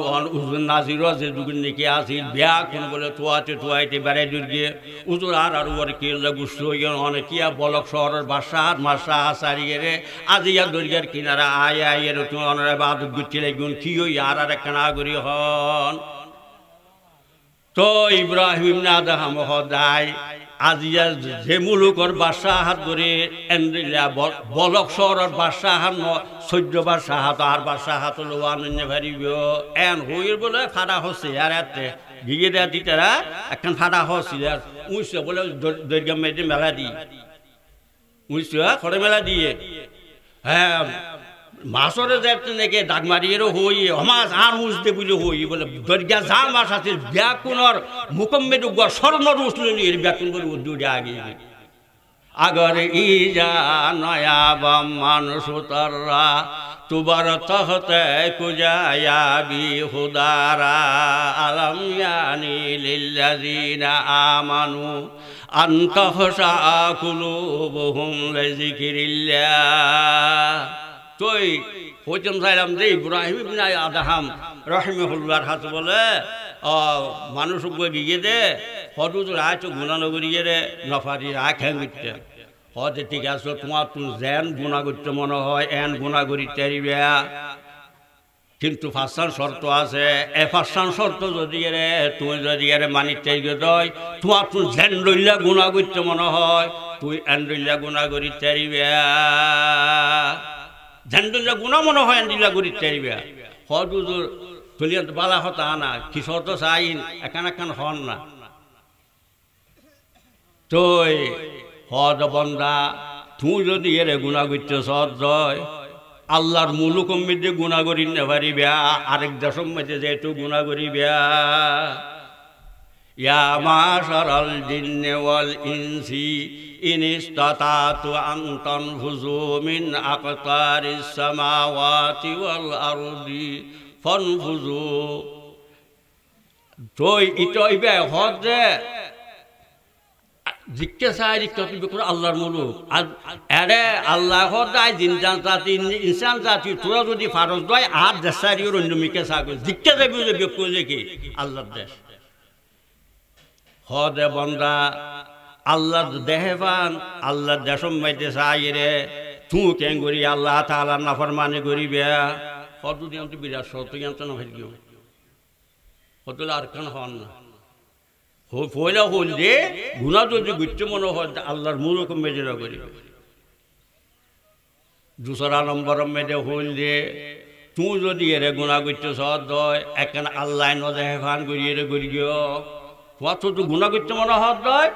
নাজির যে যুগ নাকি আসিল বিয়া কোন বলে তোয়াইতে বেড়াই দুর্গে উজুর আর ওর কিল্লা গুসল অনেকিয়া বলক শহরের বাসাহাত মাসা আসারিয়ে রে আজিয়া দরিয়ার কিনারা আয়ের অনরে বাদ গুচ্ছিলে গুণ কি ওই আর একটা নাগরি হন তো ইব্রাহিম না দেখা মহোদয় আজিয়া যে মুলুকর বাসাহাত ধরে এন্দ্রিলা বলক শহরের বাসাহাত সহ্য বাসাহাত আর বাসাহাত হলো আনন্দ ভারিব এন হইর বলে ফাটা হচ্ছে আর এতে গিয়ে দেয়া দিতারা এখন ফাটা হচ্ছে আর উঁচু বলে দৈর্ঘ্য মেয়েদের মেলা দিই উঁচু খড়ে মেলা দিয়ে হ্যাঁ মাছরে যাতে নাকি ডাক মারিয়েরও হই মাছ আর উঁচতে বুঝে হই বলে দৈর্ঘ্য যা মাছ আছে ব্যাকুণর মুকম্মেদ স্বর্ণ উঠলেন এর ব্যাকুণ করে দূরে আগে আগর ইজা নয়া বাম মানুষ তাররা তুবার তহতে কুজায়া বি হুদারা আলম ইয়ানি লিল্লাযিনা আমানু আন তাখশা কুলুবুহুম লিযিকরিল্লাহ তুই হইতাম চাইলাম যে ইব্রাহিম ইবনে আদহাম রাহিমাহুল্লাহর হাত বলে মানুষ গিয়ে দে হদু তো রায় তো গুণানগরিয়ে রে নফারি রায় খেয়ে গিতে হতে ঠিক আছে তোমার তুই যেন গুণা করতে মনে হয় এন গুণা করি তারিবে কিন্তু ফার্স্টান শর্ত আছে এ ফার্স্টান শর্ত যদি রে তুই যদি এর মানি চাইবে দয় তোমার তুই যেন লইলা গুণা করতে মনে হয় তুই এন লইলা গুণা করি তারিবে যেন লইলা গুণা মনে হয় এন লইলা করি তারিবে হদু তুলিয়া বালা হতা না কি শর্ত চাইন একান হন না তুই হদ বন্দা তুই যদি এর গুণা করতে সদ জয় আল্লাহর মুলুকম মধ্যে গুণা করি না পারিবে আরেক দেশের মধ্যে যেহেতু গুণা করিবে ইয়া মাশারাল জিন্নি ওয়াল ইনসি ইন ইসতাতাতু আন তানফুযু মিন আকতারিস সামাওয়াতি ওয়াল আরদি ফানফুযু তুই ইতইবে হদে জিজ্ঞাসা জিজ্ঞাসা আল্লাহর মুলুক আরে আল্লাহর দায় জিনজান জাতি ইনসান জাতি তোরা যদি ফারজ দয় আর দেশারির অন্য মিকে সাগর জিজ্ঞাসা বুঝে ব্যক্তি হলে কি আল্লাহর দেশ হদে বন্দা আল্লাহর দেহে পান আল্লাহর দেশম মাইতে চাই রে তুই কেন করি আল্লাহ তাআলার নাফরমানি করিবে হদ দিন তো বিরাট সত্য জ্ঞান না ভাই কেউ হতলে আর কেন হন না পয়লা হল যে গুণা যদি গুচ্ছ মনে হয় আল্লাহর মূলক মেজেরা করিবে দুসরা নম্বর মেজে হল যে তুই যদি এরে গুণা গুচ্ছ সদ হয় একখান আল্লাহ নদেহে ফান করি এরে করি গিয়ে তোমার তো গুণা গুচ্ছ মনে হয়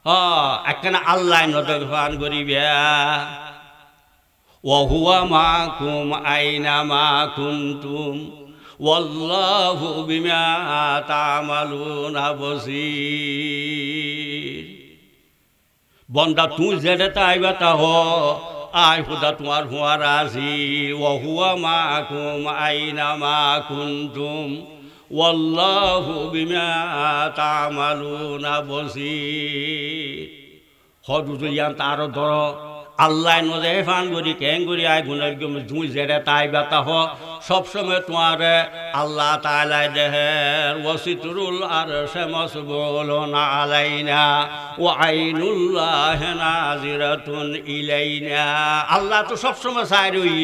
হ্যাঁ একখান আল্লাহ নদেহে ফান করিবে ওয়াহুয়া মাকুম আইনা মা কুনতুম ওয়াল্লাহু বিমা তা'মালুনা বসীর বন্দা তুই যেটা তাইবা তা হ আই খুদা তোমার হুয়া রাজি ওয়াহুয়া মাকুম আইনা মা কুনতুম ওয়াল্লাহু বিমা তা'মালুনা বসীর হদু ইয়ান তার ধর আল্লাহ নদে ফান করি কেন করি আয় গুণের তুই যেটা তাইবা তা হ সবসময় তোমার আল্লাহ তাআলা দেহের ওয়াসিতুরুল আরশে মাসবুলুন আলাইনা ওয়া আইনুল্লাহ নাজিরাতুন ইলাইনা আল্লাহ তো সবসময় চাই রই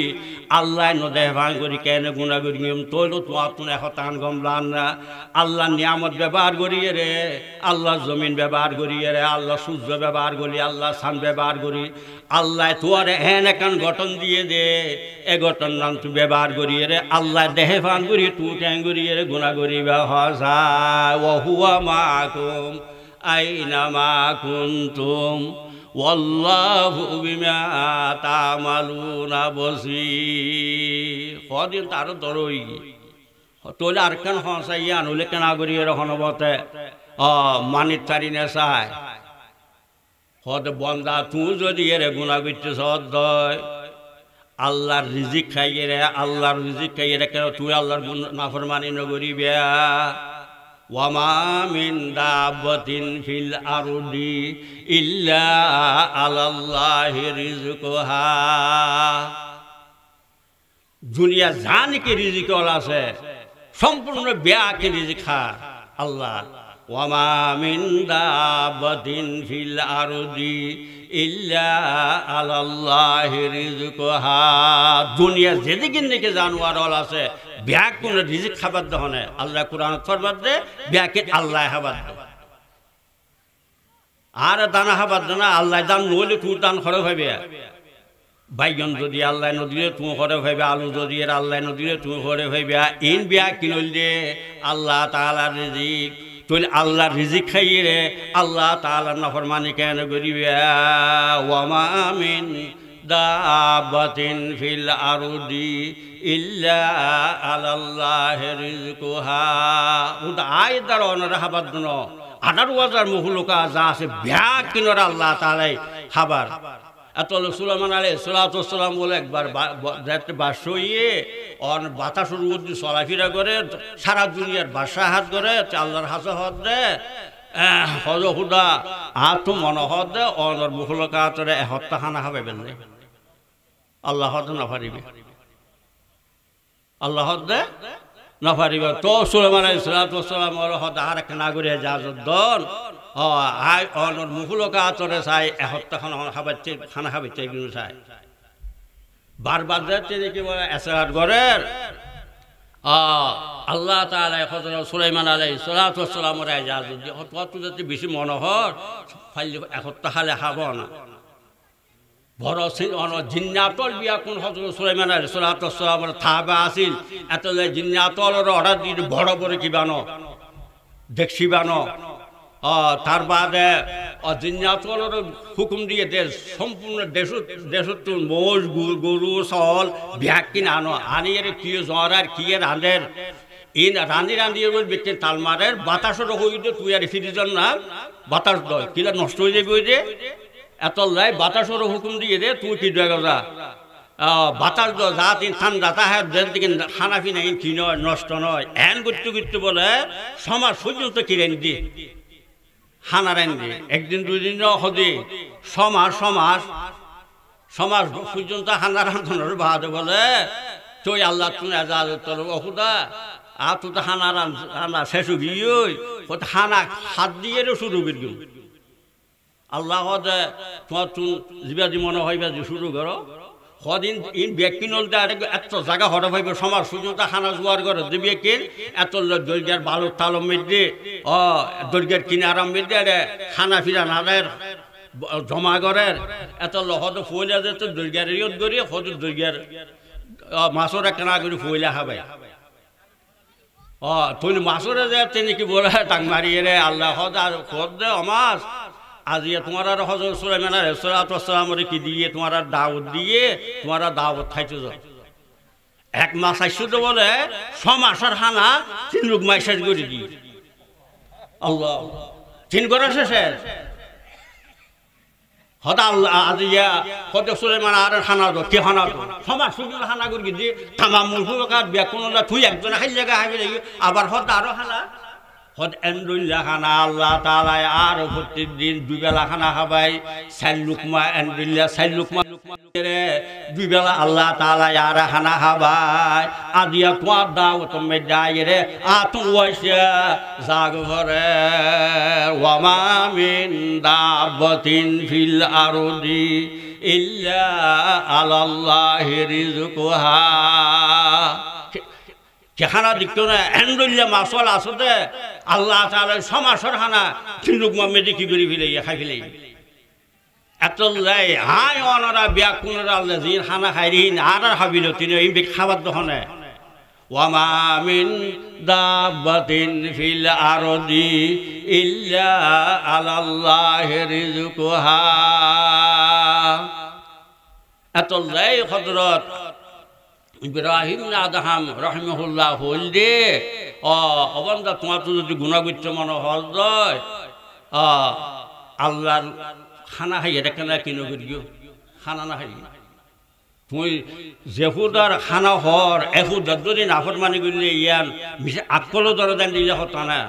আল্লাহ নদে ভাঙ করি কেন গুণা করি তৈলো তোমার তুমি হতান গমলান না আল্লাহ নিয়ামত ব্যবহার করিয়ে রে আল্লাহ জমিন ব্যবহার করিয়ে রে আল্লাহ সূর্য ব্যবহার করি আল্লাহ সান ব্যবহার করি আল্লাহ তোয়ারে এন একান গঠন দিয়ে দে এ গঠন নাম তুই ব্যবহার করিয়ে রে আল্লাহ দেহে ফান করি তুই ট্যাং করিয়ে রে গুণা করিবা হসা ওয়াহুয়া মাকুম আইনা মা কুনতুম ওয়াল্লাহু বিমা তা'মালুনা বসীর কদিন তার দরই তোলে আর কেন হসাইয়া নলে কেনা করিয়ে হনবতে মানিত তারি না চায় হদ বন্দা তুই যদি এরে গুণা করতে সদ আল্লাহর রিজিক খাইয়ে রে আল্লাহর রিজিক খাইয়ে রে কেন তুই আল্লাহর নাফরমানি নগরিবে ওয়ামা মিন দাব্বাতিন ফিল আরদি ইল্লা আলাল্লাহি রিজকুহা দুনিয়া জানিকে রিজিক আছে সম্পূর্ণ ব্যাকে রিজিক খা আল্লাহ ওয়ামা মিন দাবাতিন ফিল আরদি ইল্লা আলাল্লাহি রিজকুহা দুনিয়া যেদিকে নাকি জানোয়ার আছে ব্যাক কোন রিজিক খাবার দহনে আল্লাহ কুরআন ফরমাত দে ব্যাকে আল্লাহ খাবার দে আর দানা খাবার দানা আল্লাহ দান নইলে তুই দান খরচ হইবে বাইগন যদি আল্লাহ নদীরে তুমি করে ভাইবে আলু যদি এর আল্লাহ নদীরে তুমি করে ভাইবে ইন বিয়া কিনল দে আল্লাহ তাআলার রিজিক তুই আল্লাহর রিজিক খাইয়ে রে আল্লাহ তাআলার নাফরমানি কেন করিবে ওয়ামা মিন দাবাতিন ফিল আরদি ইল্লা আলাল্লাহি রিজকুহা উদ আয়দার অনরাহাবাদ ন 18,000 মখলুকা যা আছে বিয়া কিনর আল্লাহ তাআলাই খাবার এত সুলাইমান আলাইহিস সালাম বলে একবার বাসইয়ে অন বাতাসের মধ্যে চলাফেরা করে সারা দুনিয়ার বাসা হাত করে আল্লাহর হাসা হাত দে হজ খুদা আত মনে হত দে অনর মুখলকাতরে হত্যা খানা হবে বেলে আল্লাহ হদ না পারিবে আল্লাহ হদ দে না পারিবে তো সুলাইমান আলাইহিস সালাম বলে হদ আর এক নাগরিক জাহাজত দন আই অনর মুখলকা আতরে চাই এসপ্তাহ খানা খাবাইছে এগুলো চাই বারবার যাচ্ছে দেখি বলে এসরাত গড়ের আল্লাহ তাআলা হযরত সুলাইমান আলাইহিস সালামের ইজাজত দিয়ে অত যদি বেশি মনোহর ফাইলে এসপ্তাহ খালে খাব না বড় জিন্নাতল বিয়া কোন হযরত সুলাইমান আলাইহিস সালামের থাবা আছিল এত জিন্নাতলের অর্ডার দিয়ে বড় বড় কি বানো দেখছি বানো তার বাদে জিন্নাতলের হুকুম দিয়ে দেশ সম্পূর্ণ দেশত মোষ গরু চল বিয়া কিনে আনো আনি এর কি জ্বর আর কি রাঁধের ইন রাঁধি রাঁধি ব্যক্তি তাল মারের বাতাসের হইতে তুই আর ফিরিজন না বাতাস দয় কিলা নষ্ট হয়ে যাবে ওই যে এত লাই বাতাসের হুকুম দিয়ে দে তুই কি যা বাতাস দ যা তিন ঠান্ডা তাহার যেন থেকে খানা পিনা কি নয় নষ্ট নয় এন করতে করতে বলে সমাজ পর্যন্ত কিনে দি খানা রান্ধি একদিন দুদিন হদে সমাজ সমাজ সমাজ পর্যন্ত খানা রান্ধনের বাদে বলে তুই আল্লাহ তুমি তোর অহুদা আর তুই তো খানা রান্না শেষ গিয়ে খানা হাত দিয়ে শুরু করি আল্লাহ তোমার তুমি যিবাদি মনে হয় যে শুরু করো সদিন ইন ব্যক্তি নলতে এত জায়গা হঠাৎ হইবে সমাজ পর্যন্ত খানা জোয়ার করে যে ব্যক্তি এত দৈর্ঘ্যের বালুর তালম মেদে দৈর্ঘ্যের কিনারাম মেদে খানা ফিরা নাদের জমা করের এত হদ ফইলা যেত দৈর্ঘ্যের ইয়ত করি হদ দৈর্ঘ্যের মাছর কেনা করে ফইলা খাবে তুই মাছরে যে তিনি কি বলে টাং মারিয়ে রে আল্লাহ হদ আর খদ দে মাছ আজি তোমার হযরত সুলাইমান আলাইহিস সালামের কি দিয়ে তোমার দাওয়াত দিয়ে তোমার দাওয়াত খাইতে যাও এক মাস আইসু তো বলে 6 মাসের খানা 3 লোক মাই শেষ করে দি আল্লাহ 3 করে শেষ হদা আল্লাহ আজিয়া হযরত সুলাইমান আর খানা দাও কি খানা দাও 6 মাস শুধু খানা করে দি তামাম মুলকুকাত বেকুনলা তুই একজন খাই জায়গা হাইবে আবার হদা আরো খানা হদ এন্ডুল্লাহ খানা আল্লাহ তাআলা আর প্রতিদিন দুবেলা খানা খাবাই 4 লুকমা এন্ডুল্লাহ 4 লুকমা রে দুবেলা আল্লাহ তাআলা আর খানা খাবাই আজিয়া তোমার দাওয়াত মে যায় রে আতু ওয়াইসা জাগ ঘরে ওয়ামা মিন দাবাতিন ফিল আরদি ইল্লা আলাল্লাহি রিজকুহা খানা দেখতো না এন্ডুল্লাহ মাসল আসতে আল্লাহ তাআলা সমাসর খানা তিলুক মামে কি করি ফেলে খাই ফেলে এত লাই হাই অনরা বিয়া কোনরা আল্লাহ জিন খানা খাইরিন আর হাবিল তিনি এই খাবার দহনে ওয়ামা মিন দাবাতিন ফিল আরদি ইল্লা আলাল্লাহি রিজকুহা এত লাই হযরত ইব্রাহিম আদহাম রহমাহুল্লাহ হল দে অবন্দা তোমার তো যদি গুণাগুচ্ছ মনে হল দয় আল্লাহর খানা খাই এটা কেন কিনো করিও খানা না খাই তুই যেহুদার খানা হর এহুদার যদি নাফরমানি করলে ইয়ান আকলো দরদান দিলে হতা না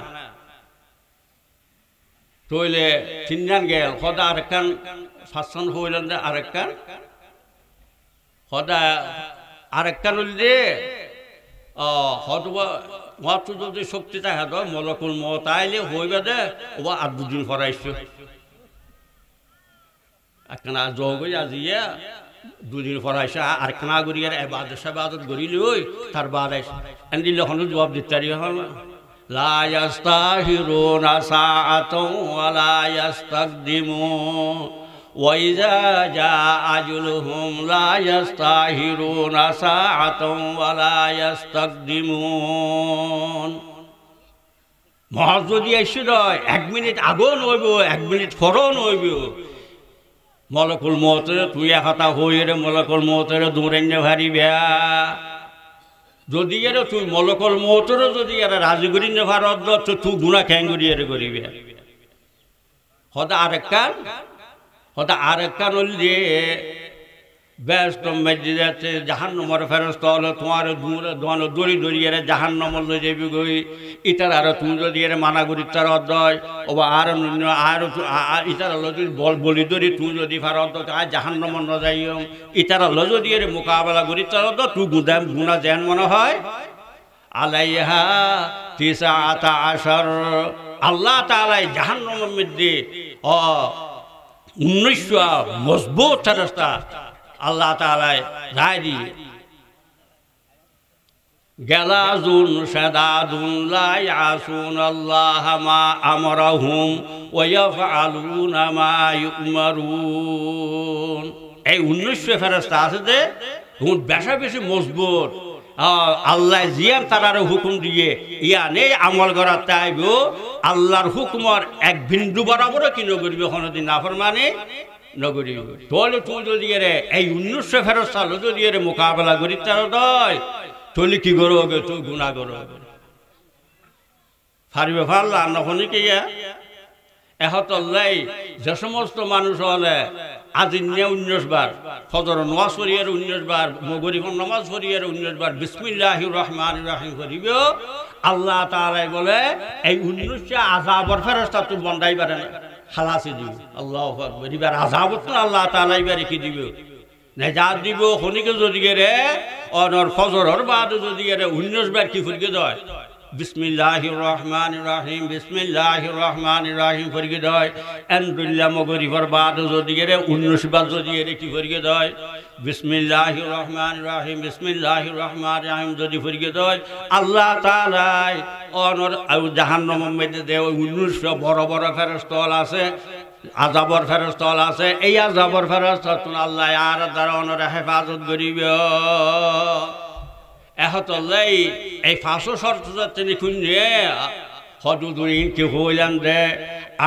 তইলে তিনজন গেল সদা আরেকখান ফাঁসন হইলেন আরেকখান সদা আরেকটা নইলে হয়তো যদি শক্তি থাকে তো মলকুল মত আইলে হইবে দে ও আর দুদিন পরাইছো একখানা যোগ আজিয়া দুদিন পরাইছে আরেকখানা করি আর এবাদত সেবাদত করিল ওই তার বাদ আইসে এনে যখন জবাব দিতে পারি হল লা ইয়াস্তাহিরুনা সাআতাও ওয়া লা ইস্তাকদিমুন ওয়া ইযা জাআ আজলুহুম লা ইয়াস্তাহিরুনা সাআতাও ওয়া লা ইস্তাকদিমুন মহাজ যদি এসে রয় 1 মিনিট আগেও নইব 1 মিনিট পরেও নইব মলকুল মৌতের তুই একা হইরে মলকুল মৌতের দৌড়েন্যে ভারিবা যদি এর তুই মলকুল মৌতের যদি এর রাজি করি নে ভারত তো তুই গুণা ক্যাং করি এর করিবে হয়তো আরেকটা নইলে ব্যস্ত মেজে যাচ্ছে জাহান্নামের ফেরস্তা হলো তোমার দড়ি দড়িয়ে জাহান্নামে লয়ে যাবি গই ইটার আর তুমি যদি এর মানা করি তার অধ্যয় ও আর ইটার হলো যদি বলি দড়ি তুই যদি ফারত আর জাহান্নামে ন যাইও ইটার হলো যদি এর মোকাবেলা করি তার অধ্য তুই গুণা যেন মনে হয় আলাইহা 19 আল্লাহ তাআলা জাহান্নামের মধ্যে 19 মজবুত ফেরেশতা আল্লাহ তাআলা রায় দিয়ে গালাজুন শাদাদুন লা ইয়াসুনাল্লাহ মা আমরাহুম ওয়া ইয়াফআলুনা মা ইউমারুন এই 19 ফেরেশতা আছে যে বেশা বেশি মজবুত আল্লাহ জিয়ার তারার হুকুম দিয়ে ইয়ানে আমল করার চাইব আল্লাহর হুকুমর এক বিন্দু বরাবরও কি নগরিবে কোনোদিন নাফরমানি নগরী তাহলে তুই যদি রে এই 19 ফেরস্তা যদি এর মোকাবেলা করি তার দয় তাহলে কি করবে তুই গুণা করবে ফারিবে ফারলা না হনিকে এহতল্লাই যে সমস্ত মানুষ হলে আজিন্যা 19 বার ফজর নামাজ পড়িয়ে 19 বার মগরিব নামাজ পড়িয়ে 19 বার বিসমিল্লাহির রহমানির রহিম করিবে আল্লাহ তাআলা বলে এই 19 আযাবের ফেরেশতা তুই বন্দাই পারে না খালাসি দিব আল্লাহু আকবার এবার আযাবত আল্লাহ তাআলা এবারে কি দিব নেজাত দিব খনিকে যদি রে অনর ফজরের বাদ যদি রে 19 বার কি ফুরকে দেয় বিসমিল্লাহির রহমানির রহিম বিসমিল্লাহির রহমানির রহিম ফুরকে দেয় আলহামদুলিল্লাহ মগরিবের বাদ যদি রে 19 বার যদি রে কি ফুরকে দেয় বিসমিল্লাহির রহমানির রহিম বিসমিল্লাহির রহমানির রহিম যদি ফুরকে দেয় আল্লাহ তাআলা অনর জাহান্নামের মধ্যে দে 19 বড় বড় ফেরেশতা আছে আযাবের ফেরেশতা আছে এই আযাবের ফেরেশতা তুন আল্লাহ আর দ্বারা অনর হেফাজত করিবে এহতল্লাই এই 500 শর্ত তিনি খুঁজে হদুদুরি কি হইলাম দে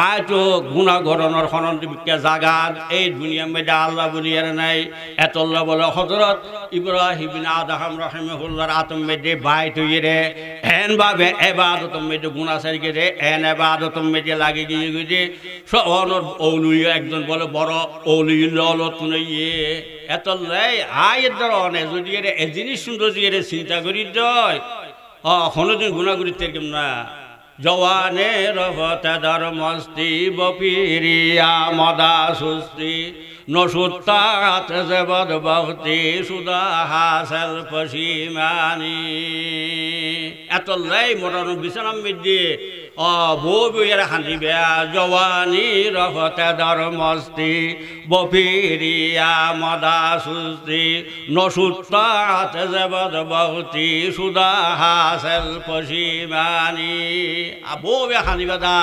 আজ গুণা গরণের খননকে জাগাত এই দুনিয়া মেয়েটা আল্লাহ বলিয়ার নাই এতল্লাহ বলে হজরত ইব্রাহিম বিন আদহাম রাহিমাহুল্লাহর আতম মেয়েদে বাই তৈরি রে এন ভাবে এবাদত মেয়েদে গুণা সারিকে রে এন এবাদত মেয়েদে লাগে গিয়ে গিয়ে সনর ঔলুই একজন বলে বড় ঔলুই ললো তুনে এতল্লাই আয়ের দ্বারা অনেক যদি এর এ জিনিস সুন্দর দিয়ে চিন্তা করি যায় কোনোদিন গুণা করিতে না জওয়ানে রহতাদার মস্তি বপিরিয়া মদা সুস্তি নসুত্তাত জবদ বহতি সুদা হাসল পশিমানি এতলাই মরণ বিছানাম মিদ্দি বউ বইয়েরা হাঁটি বেয়া জওয়ানি রহতাদার মস্তি বপিরিয়া মদা সুস্তি নসুত্তাত জবদ বহতি সুদা হাসল পশিমানি বউ বে হাঁটি বেদা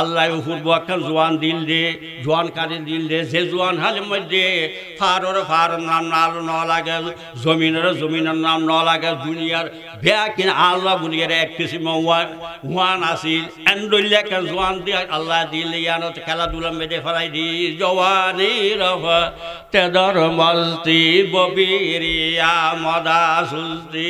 আল্লাহ পূর্ব একটা জোয়ান দিল দে জোয়ান কারি দিল দে যে জোয়ান হালের মধ্যে ফারর নাম ন লাগে জমিনের নাম ন লাগে দুনিয়ার বেয়া কিনা আল্লাহ বুলিয়ে এক কিসিম ওয়ান আসিল এন্ডলে একটা জোয়ান দিয়ে আল্লাহ দিল ইয়ানো খেলাধুলা মেয়েদে ফেলাই দি জওয়ানি রফ তেদর মস্তি ববিরিয়া মদা সুস্তি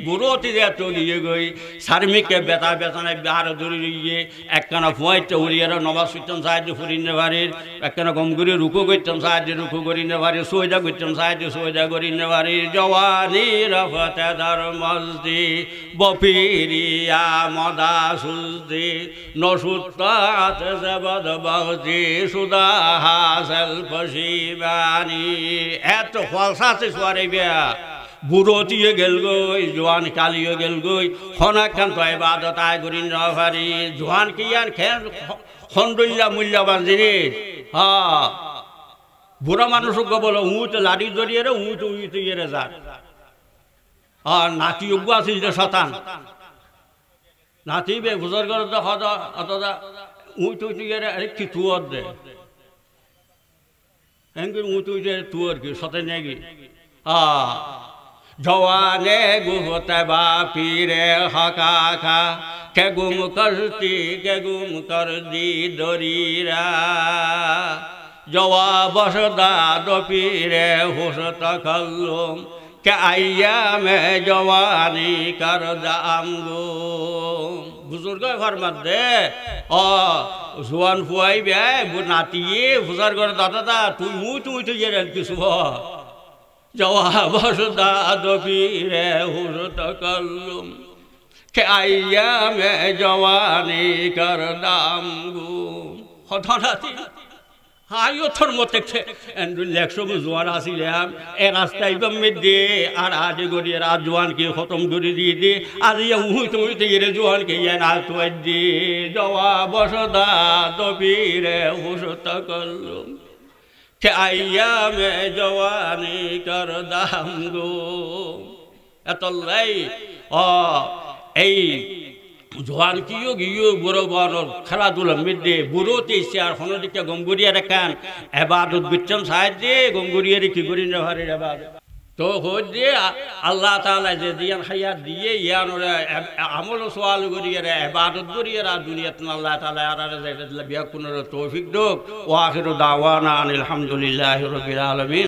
বুড়োটি দিয়ে চলিয়ে গই সার্মিকে বেতা বেতনে বিহার ধরিয়ে একখানা ফুয়াই উড়িয়ার নমাজ করতাম সাহায্য করিনে পারির একখানা গম করে রুকু করতাম সাহায্য রুকু করিনে পারি সৈদা করতাম সাহায্য সৈদা করিনে পারি জওয়ানি রফতে ধর মস্তি বপিরিয়া মদা সুস্তি নসুত্তাত জবদ বহতি সুদা হাসল পশিবানি এত ফলসাতে সোয়ারে বিয়া বুড়োটিয়ে গেল গই জোয়ান কালিও গেল গই হনাকান্ত ইবাদত আয় করি নভারি জোয়ান কি আর খেন খন্ডইলা মূল্যবান জিনিস হ্যাঁ বুড়া মানুষকে বলো উঁচ লাড়ি জড়িয়ে রে উঁচ উঁচ ইয়ে যা আর নাতি উগ্র আছিস রে শতান নাতিবে বুজুর্গ অতটা উঁচ উঁচ ইয়ে রে কি তুয়ার দে এমনি উঁচ উঁচ তুয়ার কি সতে নাকি জওয়ানে গুহতে বাপিরে হকাখা কে গুম কর দি দরিরা জওয়া বসদা দপিরে হুস তকল্লুম কে আইয়া মে জওয়ানি কর দাম গো বুজুর্গ ফরমাত দে জোয়ান ফুয়াই বে নাতিয়ে বুজুর্গ দাদা তুই মুই তো ইয়ে কিছু জওয়া বসদা দপিরে হুস তকল্লুম কে আইয়া মে জওয়ানি কর দাম গো হঠাৎ হাইও তোর মতে লেখসব জোয়ান আসিলাম এ রাস্তায় মেদে আর আজ গড়িয়ে আজ জোয়ানকে খতম করে দিয়ে দে আজ উইতে এরে জোয়ানকে না তো দে জওয়া বসদা দবিরে হুসত করলুম কে আইয়া মে জওয়ানি কর দাম গো এত লাই এই জোয়ান কিও গিয়ে বুড়ো বড় খেলাধুলা মেদে বুড়োতে এসে আর হনদিকে গমগুড়িয়া রেখান এবাদত বিচ্ছম সাহায্যে গমগুড়িয়া রেখে করি না ভারে এবাদত তো হচ্ছে আল্লাহ তাআলা যে দিয়ান হায়াত দিয়ে ইয়ান আমল সওয়াল করিয়ে ইবাদত করিয়ে আর দুনিয়াতে আল্লাহ তাআলা আর বিয়া কোন তৌফিক দোক ওয়া আখিরু দাওয়ানা আলহামদুলিল্লাহি রাব্বিল আলামিন।